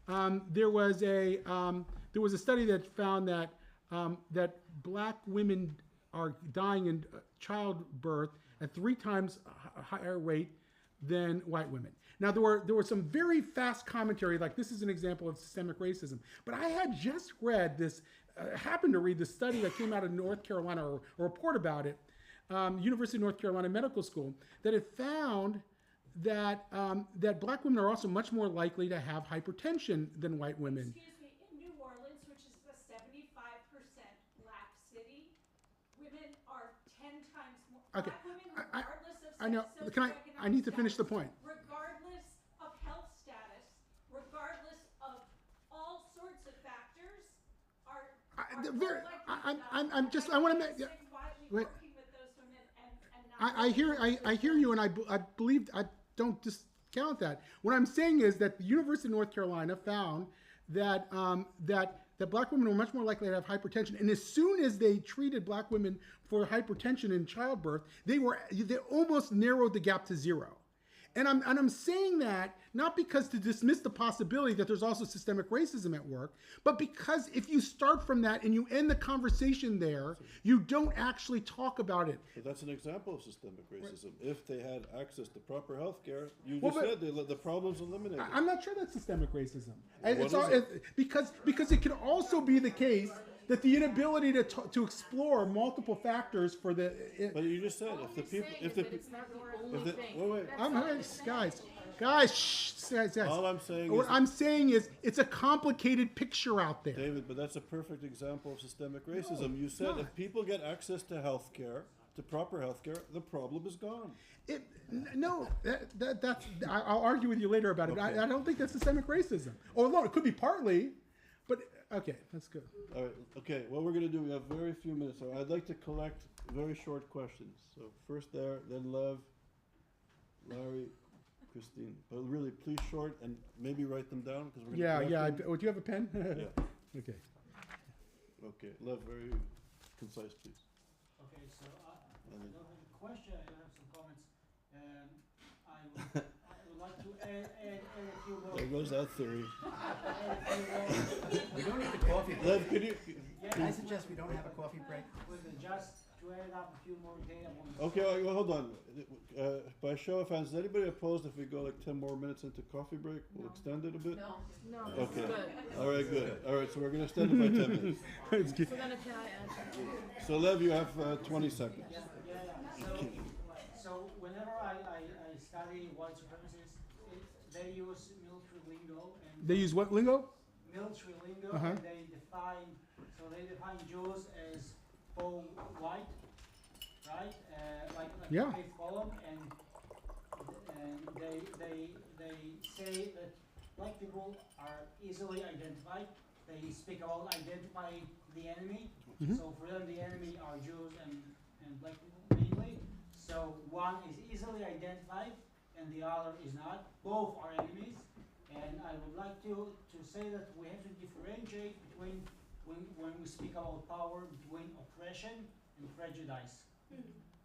[SPEAKER 6] there was a study that found that that black women are dying in childbirth at 3 times a higher rate than white women. Now, there were some very fast commentary, like this is an example of systemic racism. But I had just read this, happened to read the study that came out of North Carolina, or a report about it, University of North Carolina Medical School, that it found that that black women are also much more likely to have hypertension than white women.
[SPEAKER 16] Excuse me, in New Orleans, which is a 75% black city, women are 10 times more.
[SPEAKER 6] Okay,
[SPEAKER 16] Black women, regardless of
[SPEAKER 6] I know.
[SPEAKER 16] socioeconomic
[SPEAKER 6] I need to finish the point.
[SPEAKER 16] regardless of health status, regardless of all sorts of factors, are more likely
[SPEAKER 6] I'm just. I want to make.
[SPEAKER 16] quietly
[SPEAKER 6] Wait.
[SPEAKER 16] working with those women and not.
[SPEAKER 6] I hear you, and I believe I don't discount that. What I'm saying is that the University of North Carolina found that that black women were much more likely to have hypertension, and as soon as they treated black women for hypertension in childbirth, they almost narrowed the gap to 0. And I'm saying that not because to dismiss the possibility that there's also systemic racism at work, but because if you start from that and you end the conversation there, you don't actually talk about it.
[SPEAKER 2] But that's an example of systemic racism. Right. If they had access to proper health care, you
[SPEAKER 6] Well,
[SPEAKER 2] just said the problem's eliminated.
[SPEAKER 6] I'm not sure that's systemic racism.
[SPEAKER 2] Well,
[SPEAKER 6] Because it can also be the case that the inability to explore multiple factors for the.
[SPEAKER 2] But you just said
[SPEAKER 6] Guys, shh, guys.
[SPEAKER 2] All I'm saying
[SPEAKER 6] what I'm saying is it's a complicated picture out there.
[SPEAKER 2] David, but that's a perfect example of systemic racism. No, you said if people get access to health care, to proper health care, the problem is gone. That's. I'll argue with you later about it.
[SPEAKER 6] Okay. I don't think that's systemic racism. Although it could be partly, but okay, that's good.
[SPEAKER 2] All right. Okay. What we're going to do? We have very few minutes, so I'd like to collect very short questions. So first there, then Lev, Larry, Christine. But really, please short and maybe write them down because we're going to.
[SPEAKER 6] Yeah. Do you have a pen?
[SPEAKER 2] Yeah.
[SPEAKER 6] Okay.
[SPEAKER 2] Okay. Lev, very concise, please.
[SPEAKER 17] Okay. So I don't have a question. I don't have some comments. I would like to add a few more.
[SPEAKER 2] There goes that theory.
[SPEAKER 7] We don't need the coffee break.
[SPEAKER 2] Lev, could you?
[SPEAKER 7] Can I suggest we don't have a coffee break?
[SPEAKER 17] Just to add up a few more data points.
[SPEAKER 2] Okay, well, hold on. By show of hands, is anybody opposed if we go like 10 more minutes into coffee break? We'll extend it a bit?
[SPEAKER 3] No.
[SPEAKER 2] Okay.
[SPEAKER 3] Good.
[SPEAKER 2] All right, good. All right, so we're going to extend it by 10 minutes.
[SPEAKER 3] So then can I add?
[SPEAKER 2] So, Lev, you have 20 seconds.
[SPEAKER 17] So whenever I study white supremacists, they use military lingo. And
[SPEAKER 6] They use what lingo?
[SPEAKER 17] Military lingo, and they define Jews as full white, right? Like
[SPEAKER 6] Yeah.
[SPEAKER 17] the fifth column, and they say that black people are easily identified. They speak about identifying the enemy.
[SPEAKER 6] Mhm.
[SPEAKER 17] So for them, the enemy are Jews and black people mainly. So one is easily identified and the other is not. Both are enemies. And I would like to say that we have to differentiate between when we speak about power between oppression and prejudice.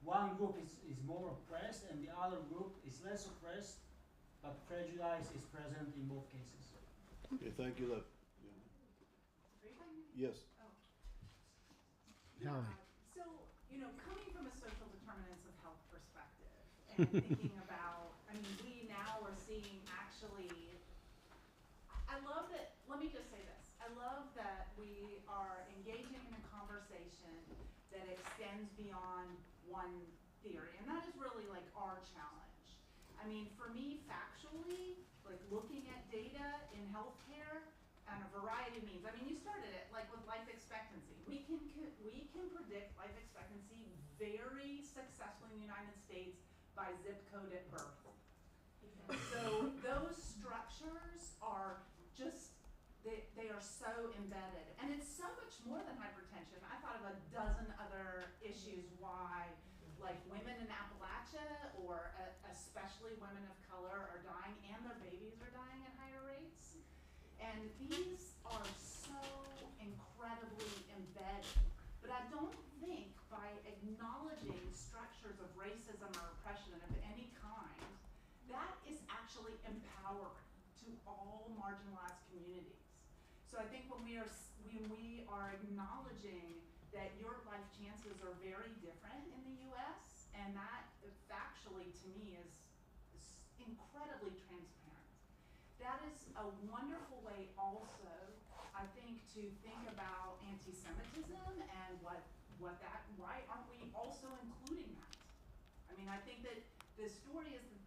[SPEAKER 17] One group is more oppressed and the other group is less oppressed, but prejudice is present in both cases.
[SPEAKER 2] Okay, thank you, Lev. Yes.
[SPEAKER 6] Hallie.
[SPEAKER 18] So, coming from a social determinants of health perspective and thinking about, we now are seeing actually, I love that, let me just say this. I love that we are engaging in a conversation that extends beyond one theory, and that is really like our challenge. For me, factually, like looking at data in healthcare and a variety of means. You started it like with life expectancy. We can predict life expectancy very successfully in the United States by zip code at birth. So those structures are just, they are so embedded. And it's so much more than hypertension. I thought of a dozen other issues why, like women in Appalachia, or especially women of color, are dying and their babies are dying at higher rates. And these are so incredibly embedded. But I don't think by acknowledging structures of racism or oppression of any kind, that is actually empowering to all marginalized communities. So I think when we are acknowledging that your life chances are very different in the US, and that factually to me is incredibly transparent. That is a wonderful way also, I think, to think about anti-Semitism and why aren't we also including that? I think that the story is that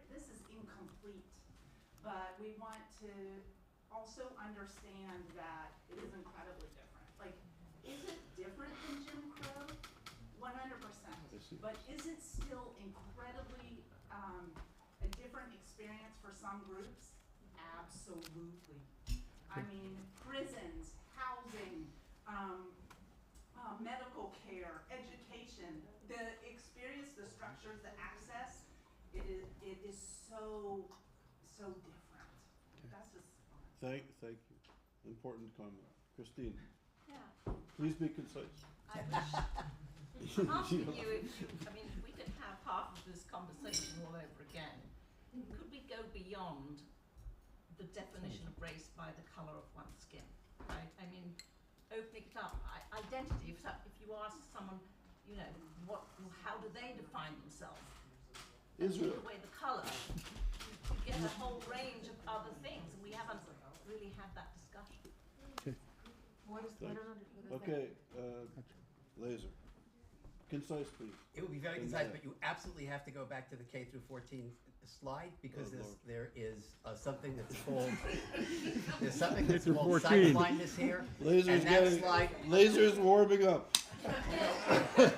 [SPEAKER 18] this is incomplete, but we want to also understand that it is incredibly different. Like, is it different than Jim Crow? 100%. But is it still incredibly a different experience for some groups? Absolutely. Prisons, housing, medical care, education, the experience, the structures, the access, it is so different. That's just
[SPEAKER 2] Thank you. Important comment. Christine,
[SPEAKER 19] Yeah.
[SPEAKER 2] please be concise.
[SPEAKER 19] I wish, I'm asking you if we could have half of this conversation all over again, could we go beyond the definition of race by the colour of one's skin, right? Opening it up, identity, if you ask someone, how do they define themselves?
[SPEAKER 2] Israel.
[SPEAKER 19] Take away the colour, you get a whole range of other things, and we haven't really had that discussion.
[SPEAKER 3] What is, I don't know, what is
[SPEAKER 2] Okay, Laser. Concise, please.
[SPEAKER 7] It will be very concise, but you absolutely have to go back to the K through 14 slide, because there is something that's called sight blindness here.
[SPEAKER 2] Laser's warming up.
[SPEAKER 7] Okay.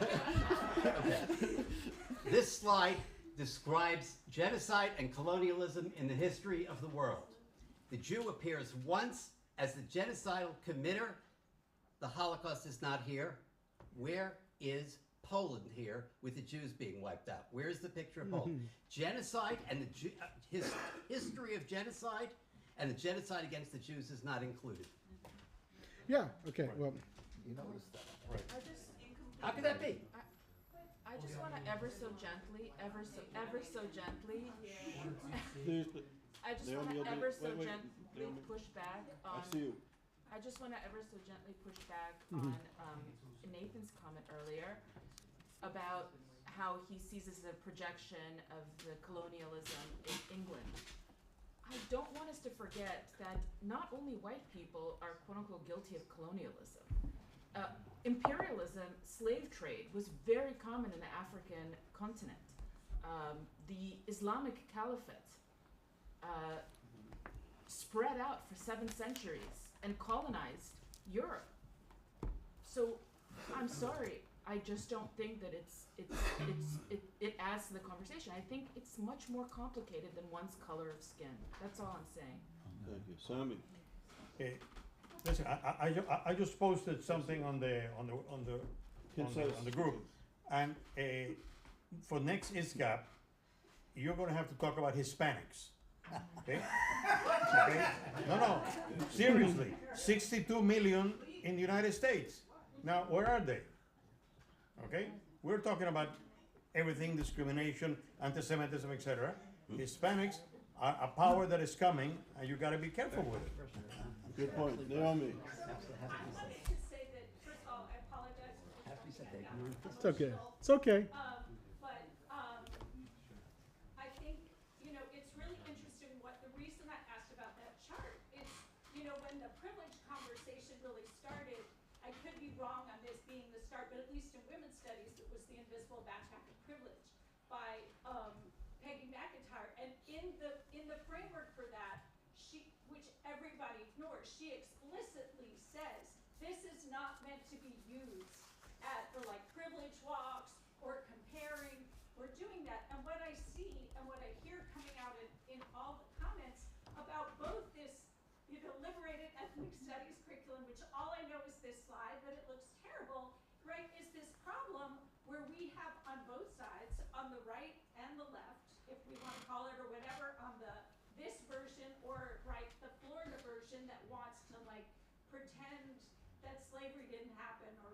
[SPEAKER 7] This slide describes genocide and colonialism in the history of the world. The Jew appears once as the genocidal committer. The Holocaust is not here. Where is Poland here with the Jews being wiped out? Where's the picture of Poland? Genocide and the history of genocide and the genocide against the Jews is not included.
[SPEAKER 6] Yeah, okay, well.
[SPEAKER 7] You noticed that.
[SPEAKER 3] Right.
[SPEAKER 7] How could that be?
[SPEAKER 3] I just want to ever so gently I just want to ever so gently push back on.
[SPEAKER 2] I see you.
[SPEAKER 3] I just want to ever so gently push back on Nathan's comment earlier about how he sees this as a projection of the colonialism in England. I don't want us to forget that not only white people are quote-unquote guilty of colonialism. Imperialism, slave trade was very common in the African continent. The Islamic Caliphate spread out for 7 centuries and colonized Europe. So I'm sorry, I just don't think that it adds to the conversation. I think it's much more complicated than one's color of skin. That's all I'm saying.
[SPEAKER 2] Thank you. Sami.
[SPEAKER 5] Listen, I just posted something on the group, and for next ISGAP, you're going to have to talk about Hispanics, Okay? Okay? No, seriously, 62 million in the United States. Now, where are they? Okay? We're talking about everything, discrimination, anti-Semitism, etc. Hispanics are a power that is coming, and you got to be careful with it.
[SPEAKER 2] Good point. Naomi.
[SPEAKER 16] I wanted to say that, first of all, I apologize for something I got
[SPEAKER 6] It's okay.
[SPEAKER 16] emotional.
[SPEAKER 6] It's okay.
[SPEAKER 16] But I think, it's really interesting the reason I asked about that chart is, when the privilege conversation really started, I could be wrong on this being the start, but at least in women's studies, it was the invisible backpack of privilege by Peggy McIntyre. And in the framework for that, which everybody ignores, she explicitly says this is not meant to be used for like privilege walks or comparing or doing that. And what I see and what I hear coming out in all the comments about both this, liberated ethnic studies curriculum, which all I know is this slide, but it looks terrible, right, is this problem where we have on both sides, on the right and the left, if we want to call it or whatever, on this version or the Florida version that wants to pretend that slavery didn't happen or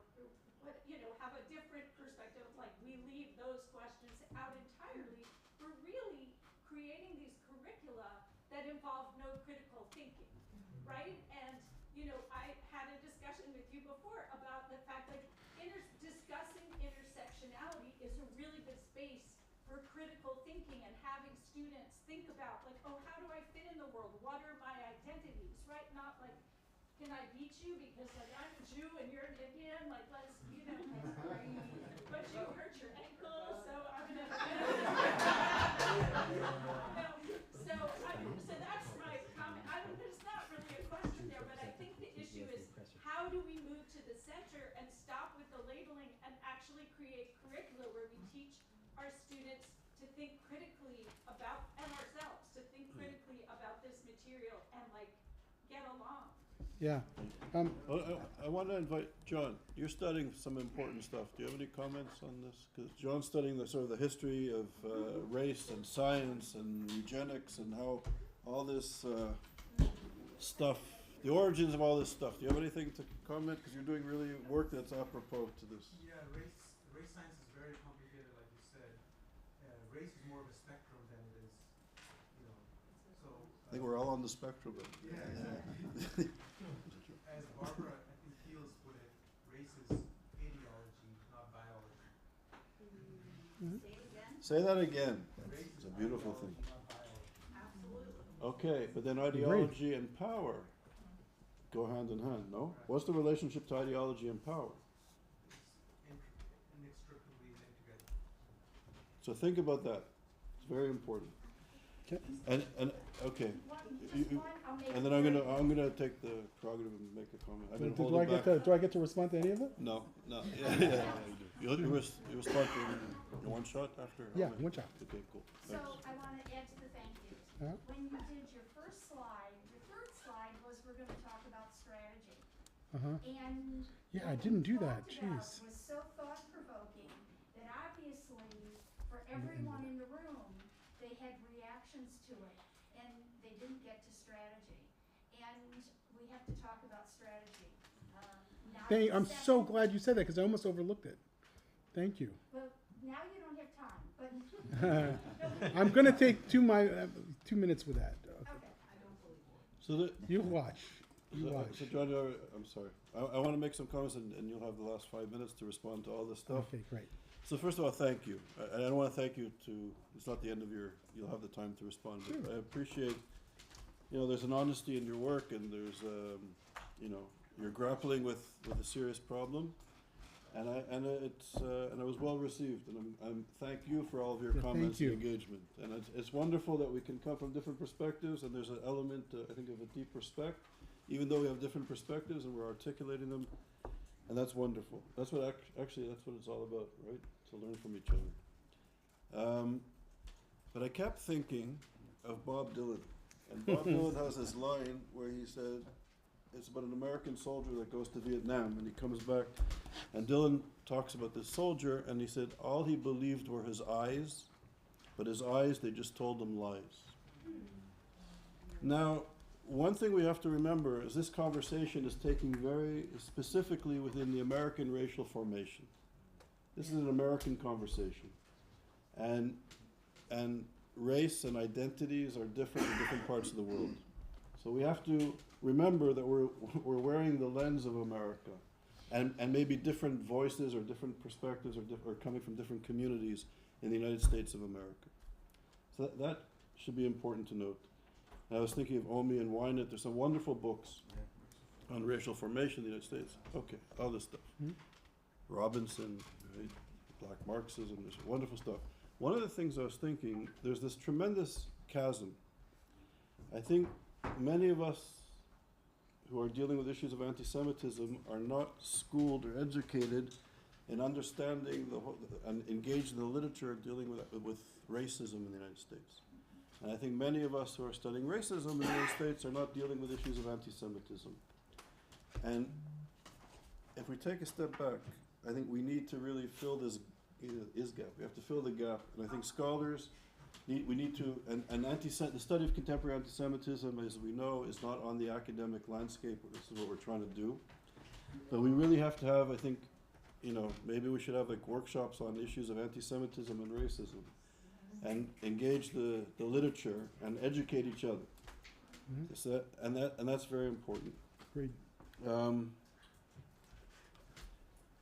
[SPEAKER 16] what, have a different perspective, we leave those questions out entirely. We're really creating these curricula that involve no critical thinking, right? And I had a discussion with you before about the fact that discussing intersectionality is a really good space for critical thinking and having students think about how do I fit in the world? What are my identities, right? Not can I beat you because I'm a Jew and you're an Indian? Let's but you hurt your ankle, so I'm gonna so that's my comment. There's not really a question there, but I think the issue is how do we move to the center and stop with the labeling and actually create curricula where we teach our students to think critically about, and ourselves, to think critically about this material and get along.
[SPEAKER 6] Yeah.
[SPEAKER 2] I want to invite John. You're studying some important stuff. Do you have any comments on this? Because John's studying the history of race and science and eugenics and how all this stuff, the origins of all this stuff. Do you have anything to comment? Because you're doing really work that's apropos to this.
[SPEAKER 4] Yeah, race science is very complicated, like you said. Race is more of a spectrum than it is, so.
[SPEAKER 2] I think we're all on the spectrum.
[SPEAKER 4] Yeah, exactly. As Barbara, I think Fields put it, race is ideology, not biology.
[SPEAKER 2] Say that again. It's a beautiful thing. Okay, but then ideology and power go hand in hand, no? What's the relationship to ideology and power?
[SPEAKER 4] It's inextricably linked together.
[SPEAKER 2] So think about that. It's very important. And okay, and then I'm gonna take the prerogative and make a comment. I've been holding back.
[SPEAKER 6] Do I get to respond to any of it?
[SPEAKER 2] No. Yeah, you do. You respond in one shot after?
[SPEAKER 6] Yeah, one shot.
[SPEAKER 2] Okay, cool.
[SPEAKER 8] So
[SPEAKER 2] Thanks.
[SPEAKER 8] I want to add to the thank yous. When you did your first slide, your third slide was we're going to talk about strategy. And
[SPEAKER 6] Yeah, I didn't do that.
[SPEAKER 8] Jeez.
[SPEAKER 6] Jeez.
[SPEAKER 8] Was so thought provoking that obviously for everyone in the room, they had reactions to it, and they didn't get to strategy. And we have to talk about strategy.
[SPEAKER 6] I'm so glad you said that because I almost overlooked it. Thank you.
[SPEAKER 8] Well, now you don't have time, but
[SPEAKER 6] I'm gonna take 2 minutes with that.
[SPEAKER 8] okay.
[SPEAKER 2] So
[SPEAKER 6] You watch. You
[SPEAKER 2] so,
[SPEAKER 6] watch.
[SPEAKER 2] so John, I'm sorry. I want to make some comments, and you'll have the last 5 minutes to respond to all this stuff.
[SPEAKER 6] Okay, great.
[SPEAKER 2] So first of all, thank you. I don't want to thank you it's not the end of you'll have the time to respond.
[SPEAKER 6] Sure.
[SPEAKER 2] But I appreciate, there's an honesty in your work, and there's, you're grappling with a serious problem. And it was well received, and I'm thank you for all of your comments and engagement. And it's wonderful that we can come from different perspectives, and there's an element, I think, of a deep respect, even though we have different perspectives and we're articulating them, and that's wonderful. That's what actually that's what it's all about, right? To learn from each other. But I kept thinking of Bob Dylan, and Bob Dylan has this line where he said, it's about an American soldier that goes to Vietnam, and he comes back, and Dylan talks about this soldier, and he said all he believed were his eyes, but his eyes, they just told him lies. Now, one thing we have to remember is this conversation is taking very specifically within the American racial formation. This is an American conversation. And race and identities are different in different parts of the world. So we have to remember that we're wearing the lens of America. And maybe different voices or different perspectives are coming from different communities in the United States of America. So that should be important to note. And I was thinking of Omi and Wynett. There's some wonderful books on racial formation in the United States. Okay, all this stuff. Robinson, right? Black Marxism, there's wonderful stuff. One of the things I was thinking, there's this tremendous chasm. I think many of us who are dealing with issues of anti-Semitism are not schooled or educated in understanding and engaged in the literature dealing with racism in the United States. And I think many of us who are studying racism in the United States are not dealing with issues of anti-Semitism. And if we take a step back, I think we need to really fill this ISGAP. We have to fill the gap. And I think scholars we need to, the study of contemporary anti-Semitism, as we know, is not on the academic landscape. This is what we're trying to do. But we really have to have, I think, maybe we should have like workshops on issues of anti-Semitism and racism, and engage the literature and educate each other. So that's very important.
[SPEAKER 6] Great.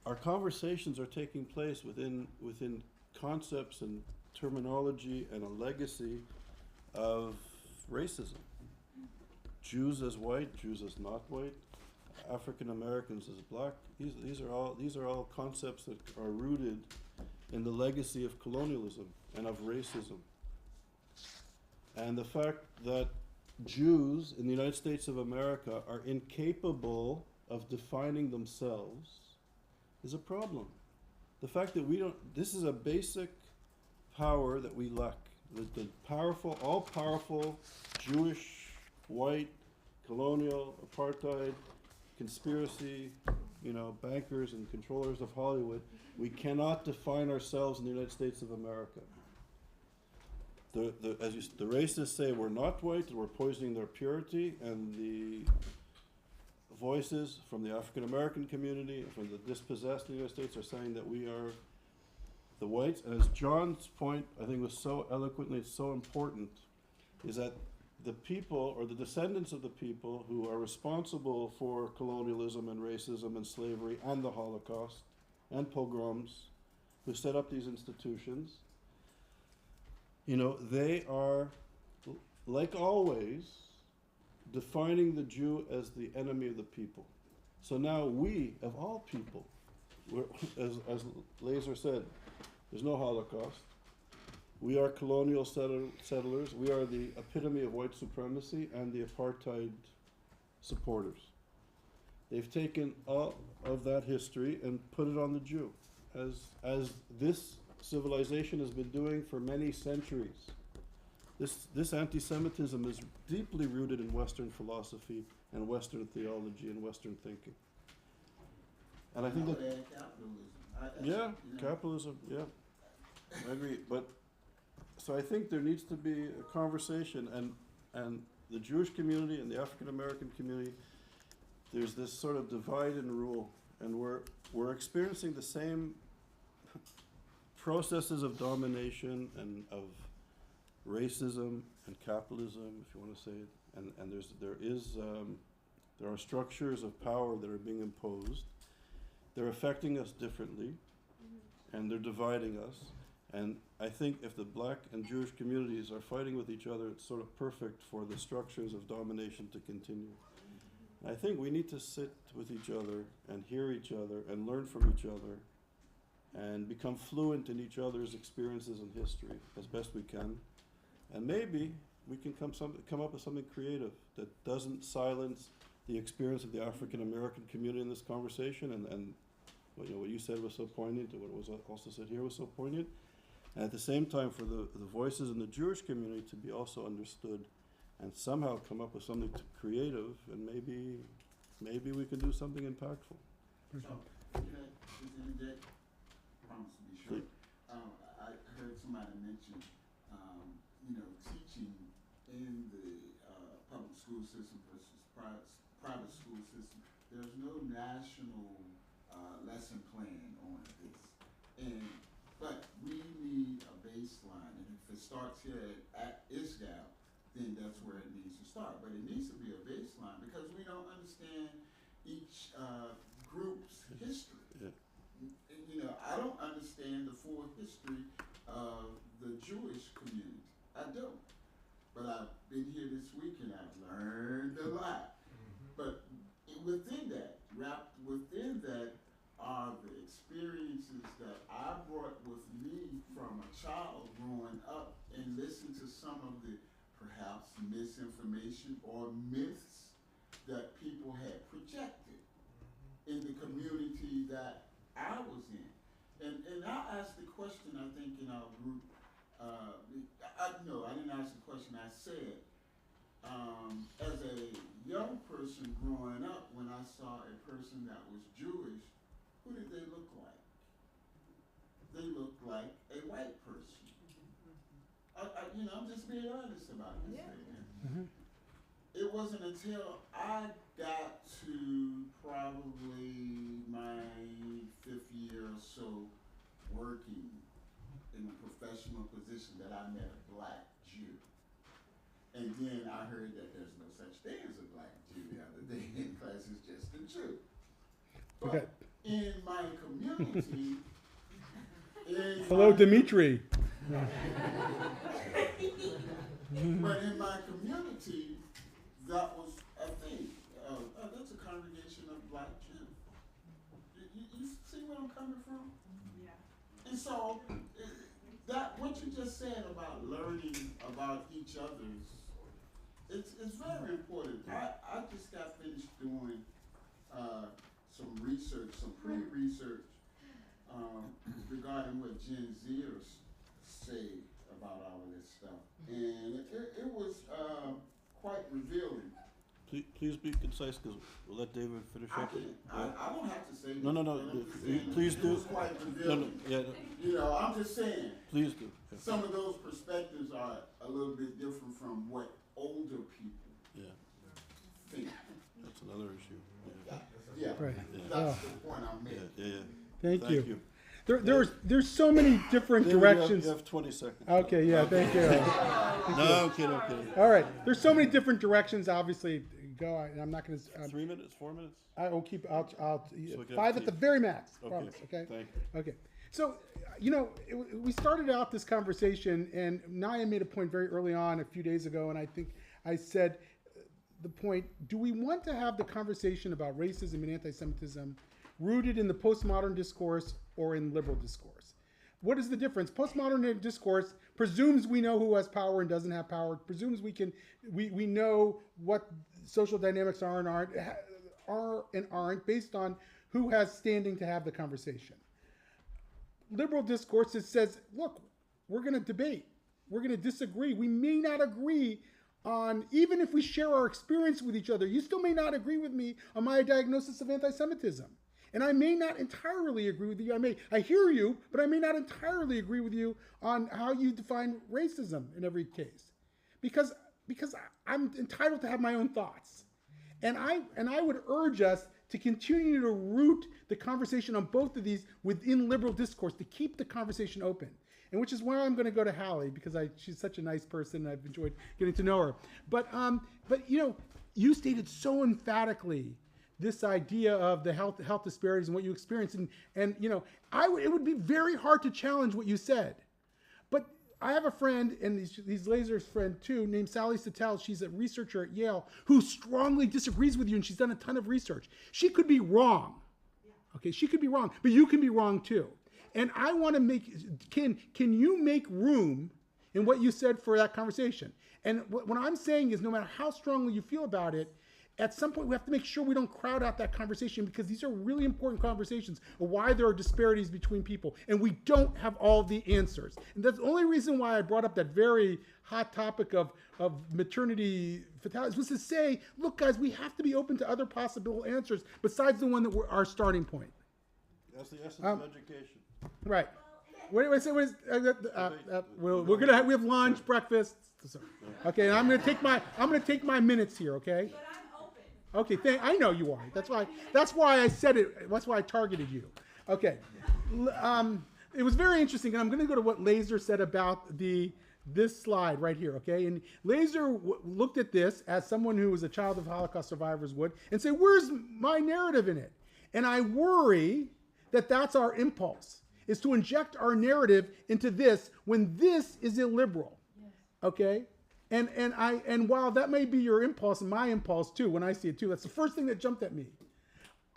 [SPEAKER 2] Our conversations are taking place within concepts and terminology and a legacy of racism. Jews as white, Jews as not white, African Americans as black. These are all concepts that are rooted in the legacy of colonialism and of racism. And the fact that Jews in the United States of America are incapable of defining themselves is a problem. The fact that this is a basic power that we lack. The powerful, all-powerful Jewish, white, colonial, apartheid, conspiracy, bankers and controllers of Hollywood, we cannot define ourselves in the United States of America. The racists say we're not white and we're poisoning their purity, and the voices from the African American community and from the dispossessed in the United States are saying that we are the whites. And as John's point, I think, was so eloquently so important, is that the people, or the descendants of the people who are responsible for colonialism and racism and slavery and the Holocaust and pogroms, who set up these institutions, they are, like always, defining the Jew as the enemy of the people. So now we, of all people, as Laser said, there's no Holocaust. We are colonial settlers. We are the epitome of white supremacy and the apartheid supporters. They've taken all of that history and put it on the Jew, as this civilization has been doing for many centuries. This anti-Semitism is deeply rooted in Western philosophy and Western theology and Western thinking. And I think that capitalism. Capitalism. Yeah, I agree. But so I think there needs to be a conversation, and the Jewish community and the African American community, there's this sort of divide and rule, and we're experiencing the same processes of domination and of racism and capitalism, if you want to say it, and there are structures of power that are being imposed. They're affecting us differently, and they're dividing us. And I think if the black and Jewish communities are fighting with each other, it's sort of perfect for the structures of domination to continue. And I think we need to sit with each other and hear each other and learn from each other and become fluent in each other's experiences and history as best we can. And maybe we can come up with something creative that doesn't silence the experience of the African American community in this conversation, and what you said was so poignant, and what was also said here was so poignant. And at the same time, for the voices in the Jewish community to be also understood, and somehow come up with something creative, and maybe we can do something impactful.
[SPEAKER 20] So, promise to be short. I heard somebody mention, teaching in the school system versus private school system. There's no national lesson plan on this, but we need a baseline, and if it starts here at ISGAP, then that's where it needs to start. But it needs to be a baseline because we don't understand each group's history.
[SPEAKER 2] Yeah.
[SPEAKER 20] You know, I don't understand the full history of the Jewish community. I don't. But I've been here this week and I've learned a lot. But within that, wrapped within that, are the experiences that I brought with me from a child growing up and listened to some of the perhaps misinformation or myths that people had projected in the community that I was in. And I asked the question, I think, in our group, I didn't ask the question, I said, as a young person growing up, when I saw a person that was Jewish, who did they look like? They looked like a white person. I'm just being honest about this thing. It wasn't until I got to probably my 5th year or so working in a professional position that I met a black Jew. And then I heard that there's no such thing as a black Jew the other day in class, it's just a Jew. But in my community,
[SPEAKER 6] hello, Dimitri.
[SPEAKER 20] But in my community, that was a thing. That's a congregation of black Jews. You see where I'm coming from? Yeah. And so, that what you just said about learning about each other's, it's very important. I just got finished doing some research, some pre-research regarding what Gen Zers say about all of this stuff. And it was quite revealing.
[SPEAKER 2] Please be concise, because we'll let David finish up.
[SPEAKER 20] I don't have to say
[SPEAKER 2] No. Please do.
[SPEAKER 20] It was quite revealing. You know, I'm just saying.
[SPEAKER 2] Please do. Yeah.
[SPEAKER 20] Some of those perspectives are a little bit different from what older people think.
[SPEAKER 2] That's another issue.
[SPEAKER 20] Yeah.
[SPEAKER 6] Right.
[SPEAKER 20] That's the point I'm making.
[SPEAKER 2] Yeah.
[SPEAKER 6] Thank you. There's so many different directions.
[SPEAKER 2] You have 20 seconds.
[SPEAKER 6] Okay, yeah, thank you.
[SPEAKER 2] No, I'm kidding.
[SPEAKER 6] All right, there's so many different directions. Obviously, go. I'm not going to.
[SPEAKER 2] 3 minutes, 4 minutes.
[SPEAKER 6] I will keep. I'll
[SPEAKER 2] So
[SPEAKER 6] 5 at the very max.
[SPEAKER 2] Okay.
[SPEAKER 6] Promise. Okay.
[SPEAKER 2] Thank you.
[SPEAKER 6] Okay. So, we started out this conversation, and Naya made a point very early on a few days ago, and I think I said the point: do we want to have the conversation about racism and anti-Semitism rooted in the postmodern discourse or in liberal discourse? What is the difference? Postmodern discourse presumes we know who has power and doesn't have power, presumes we know what social dynamics are and aren't based on who has standing to have the conversation. Liberal discourse says, look, we're going to debate, we're going to disagree, we may not agree on, even if we share our experience with each other, you still may not agree with me on my diagnosis of anti-Semitism. And I may not entirely agree with you. I hear you, but I may not entirely agree with you on how you define racism in every case. Because I'm entitled to have my own thoughts. And I would urge us to continue to root the conversation on both of these within liberal discourse, to keep the conversation open. And which is why I'm going to go to Hallie, because she's such a nice person and I've enjoyed getting to know her. But you stated so emphatically this idea of the health disparities and what you experience, and it would be very hard to challenge what you said. But I have a friend, and he's Laser's friend too, named Sally Sattel. She's a researcher at Yale who strongly disagrees with you, and she's done a ton of research. She could be wrong. Okay, she could be wrong, but you can be wrong too. And I want to can you make room in what you said for that conversation? And what I'm saying is, no matter how strongly you feel about it, at some point we have to make sure we don't crowd out that conversation, because these are really important conversations of why there are disparities between people, and we don't have all the answers. And that's the only reason why I brought up that very hot topic of maternity fatalities, was to say, look guys, we have to be open to other possible answers besides the one that we're our starting point.
[SPEAKER 2] That's the essence of education.
[SPEAKER 6] Right. We have lunch, breakfast, So, okay, and I'm going to take my minutes here. Okay.
[SPEAKER 15] But I'm open.
[SPEAKER 6] Okay. I know you are. That's why I said it. That's why I targeted you. Okay. It was very interesting, and I'm going to go to what Laser said about this slide right here, okay? And Laser looked at this as someone who was a child of Holocaust survivors would and say, where's my narrative in it? And I worry that that's our impulse, is to inject our narrative into this when this is illiberal, okay? And while that may be your impulse and my impulse too, when I see it too, that's the first thing that jumped at me.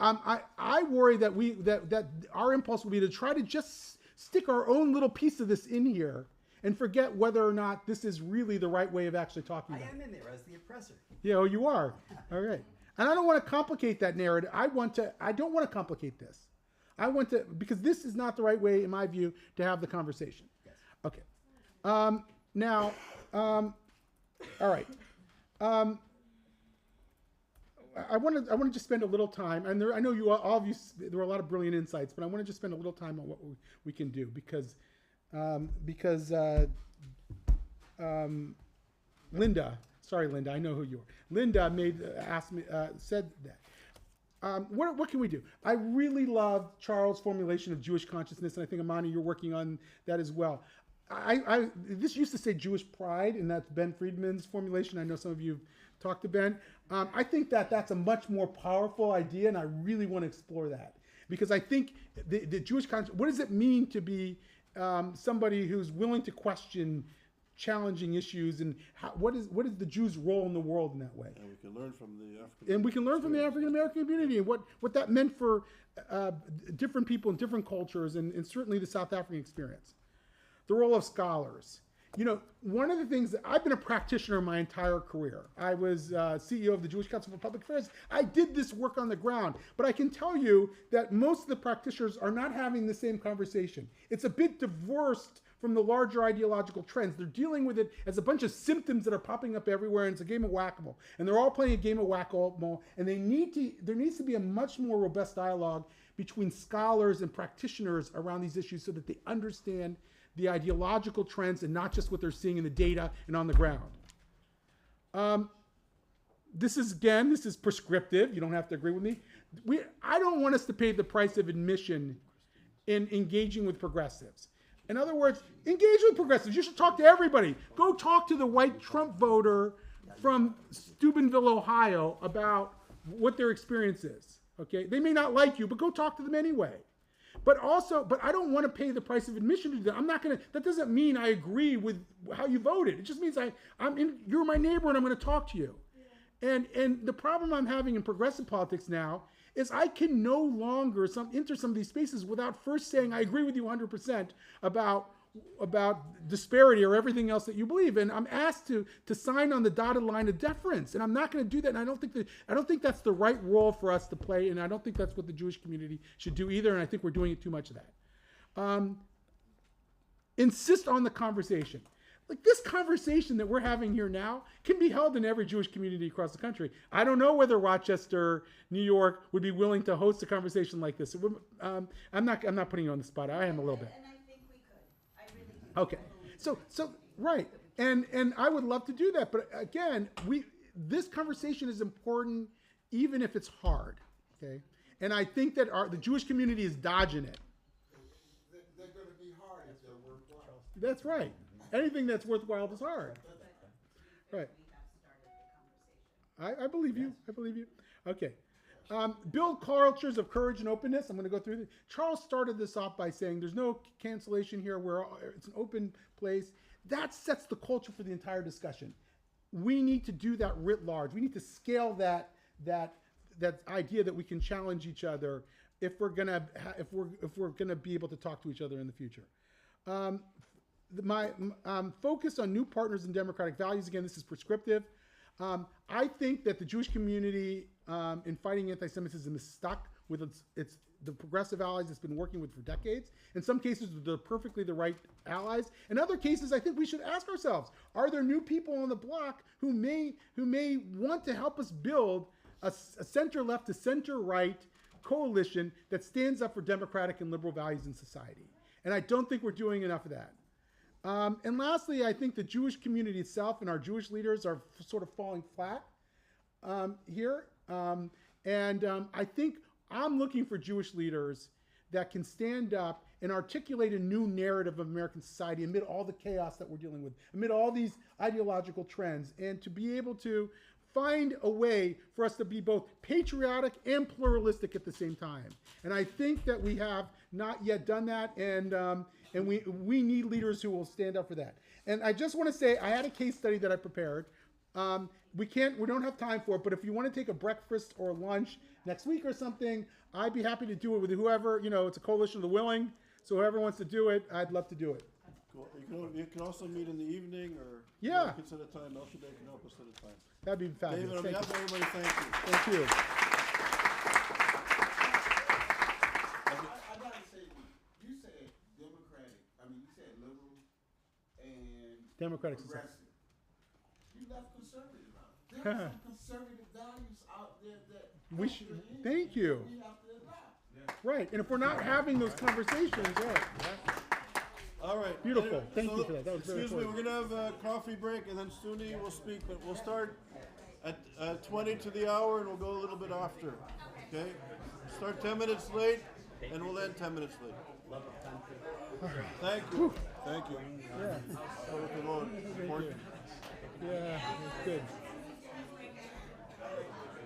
[SPEAKER 6] I worry that our impulse will be to try to just stick our own little piece of this in here and forget whether or not this is really the right way of actually talking about it.
[SPEAKER 7] I am in there as the oppressor.
[SPEAKER 6] Yeah, oh, you are. All right. And I don't want to complicate that narrative. I don't want to complicate this. Because this is not the right way, in my view, to have the conversation.
[SPEAKER 7] Yes.
[SPEAKER 6] Okay. Now, all right. I want to just spend a little time, and I know all of you, there were a lot of brilliant insights, but I want to just spend a little time on what we can do because Linda, sorry Linda, I know who you are. Linda said that. What can we do? I really love Charles' formulation of Jewish consciousness, and I think Amani, you're working on that as well. This used to say Jewish pride, and that's Ben Friedman's formulation. I know some of you have talked to Ben. I think that's a much more powerful idea, and I really want to explore that because I think the Jewish conscience. What does it mean to be somebody who's willing to question challenging issues, and what is the Jews' role in the world in that way?
[SPEAKER 2] And we can learn from the
[SPEAKER 6] African American community and what that meant for different people in different cultures, and certainly the South African experience. The role of scholars. You know, one of the things that I've been a practitioner my entire career. I was CEO of the Jewish Council for Public Affairs. I did this work on the ground, but I can tell you that most of the practitioners are not having the same conversation. It's a bit divorced from the larger ideological trends. They're dealing with it as a bunch of symptoms that are popping up everywhere, and it's a game of whack-a-mole. And they're all playing a game of whack-a-mole, and there needs to be a much more robust dialogue between scholars and practitioners around these issues so that they understand the ideological trends and not just what they're seeing in the data and on the ground. This is prescriptive. You don't have to agree with me. I don't want us to pay the price of admission in engaging with progressives. In other words, engage with progressives. You should talk to everybody. Go talk to the white Trump voter from Steubenville, Ohio about what their experience is. Okay? They may not like you, but go talk to them anyway. But I don't want to pay the price of admission to that. That doesn't mean I agree with how you voted. It just means you're my neighbor and I'm going to talk to you. Yeah. And the problem I'm having in progressive politics now is I can no longer enter some of these spaces without first saying I agree with you 100% about disparity or everything else that you believe. And I'm asked to sign on the dotted line of deference, and I'm not going to do that. And I don't think that's the right role for us to play, and I don't think that's what the Jewish community should do either. And I think we're doing it too much of that. Insist on the conversation. Like this conversation that we're having here now can be held in every Jewish community across the country. I don't know whether Rochester, New York would be willing to host a conversation like this. I'm not putting you on the spot. I am a little bit. Okay, so right, and I would love to do that, but again, this conversation is important, even if it's hard. Okay, and I think that the Jewish community is dodging it.
[SPEAKER 20] They're going to be hard if they're worthwhile.
[SPEAKER 6] That's right. Anything that's worthwhile is hard. Right. I believe you. I believe you. Okay. Build cultures of courage and openness. I'm going to go through this. Charles started this off by saying there's no cancellation here. It's an open place. That sets the culture for the entire discussion. We need to do that writ large. We need to scale that idea that we can challenge each other if we're gonna be able to talk to each other in the future. My focus on new partners and democratic values. Again, this is prescriptive. I think that the Jewish community in fighting anti-Semitism is stuck with the progressive allies it's been working with for decades. In some cases, they're perfectly the right allies. In other cases, I think we should ask ourselves, are there new people on the block who may want to help us build a center-left to center-right coalition that stands up for democratic and liberal values in society? And I don't think we're doing enough of that. And lastly, I think the Jewish community itself and our Jewish leaders are sort of falling flat here. I think I'm looking for Jewish leaders that can stand up and articulate a new narrative of American society amid all the chaos that we're dealing with, amid all these ideological trends, and to be able to find a way for us to be both patriotic and pluralistic at the same time. And I think that we have not yet done that, and we need leaders who will stand up for that. And I just want to say, I had a case study that I prepared. We don't have time for it, but if you want to take a breakfast or lunch next week or something, I'd be happy to do it with whoever, it's a coalition of the willing, so whoever wants to do it, I'd love to do it.
[SPEAKER 2] Cool. You can also meet in the evening, or
[SPEAKER 6] yeah,
[SPEAKER 2] can set a time. El Shaddai can help us set a time.
[SPEAKER 6] That'd be fabulous.
[SPEAKER 2] David, on behalf of everybody, thank you.
[SPEAKER 6] Thank you.
[SPEAKER 20] I gotta say, you said Democratic. You said liberal and
[SPEAKER 6] Democratic
[SPEAKER 20] progressive. You left conservative out. There are some conservative values out there that
[SPEAKER 6] we should. Thank you.
[SPEAKER 20] We have to adopt.
[SPEAKER 6] Right, and if we're not having those conversations, right.
[SPEAKER 2] All right.
[SPEAKER 6] Beautiful. Thank you for that. That was very
[SPEAKER 2] Excuse me,
[SPEAKER 6] important.
[SPEAKER 2] we're going to have a coffee break, and then Suni will speak, but we'll start at 20 to the hour, and we'll go a little bit after. Okay? Start 10 minutes late, and we'll end 10 minutes late. Thank you. Thank you.
[SPEAKER 6] Yeah.
[SPEAKER 2] Important.
[SPEAKER 6] Yeah, that's good.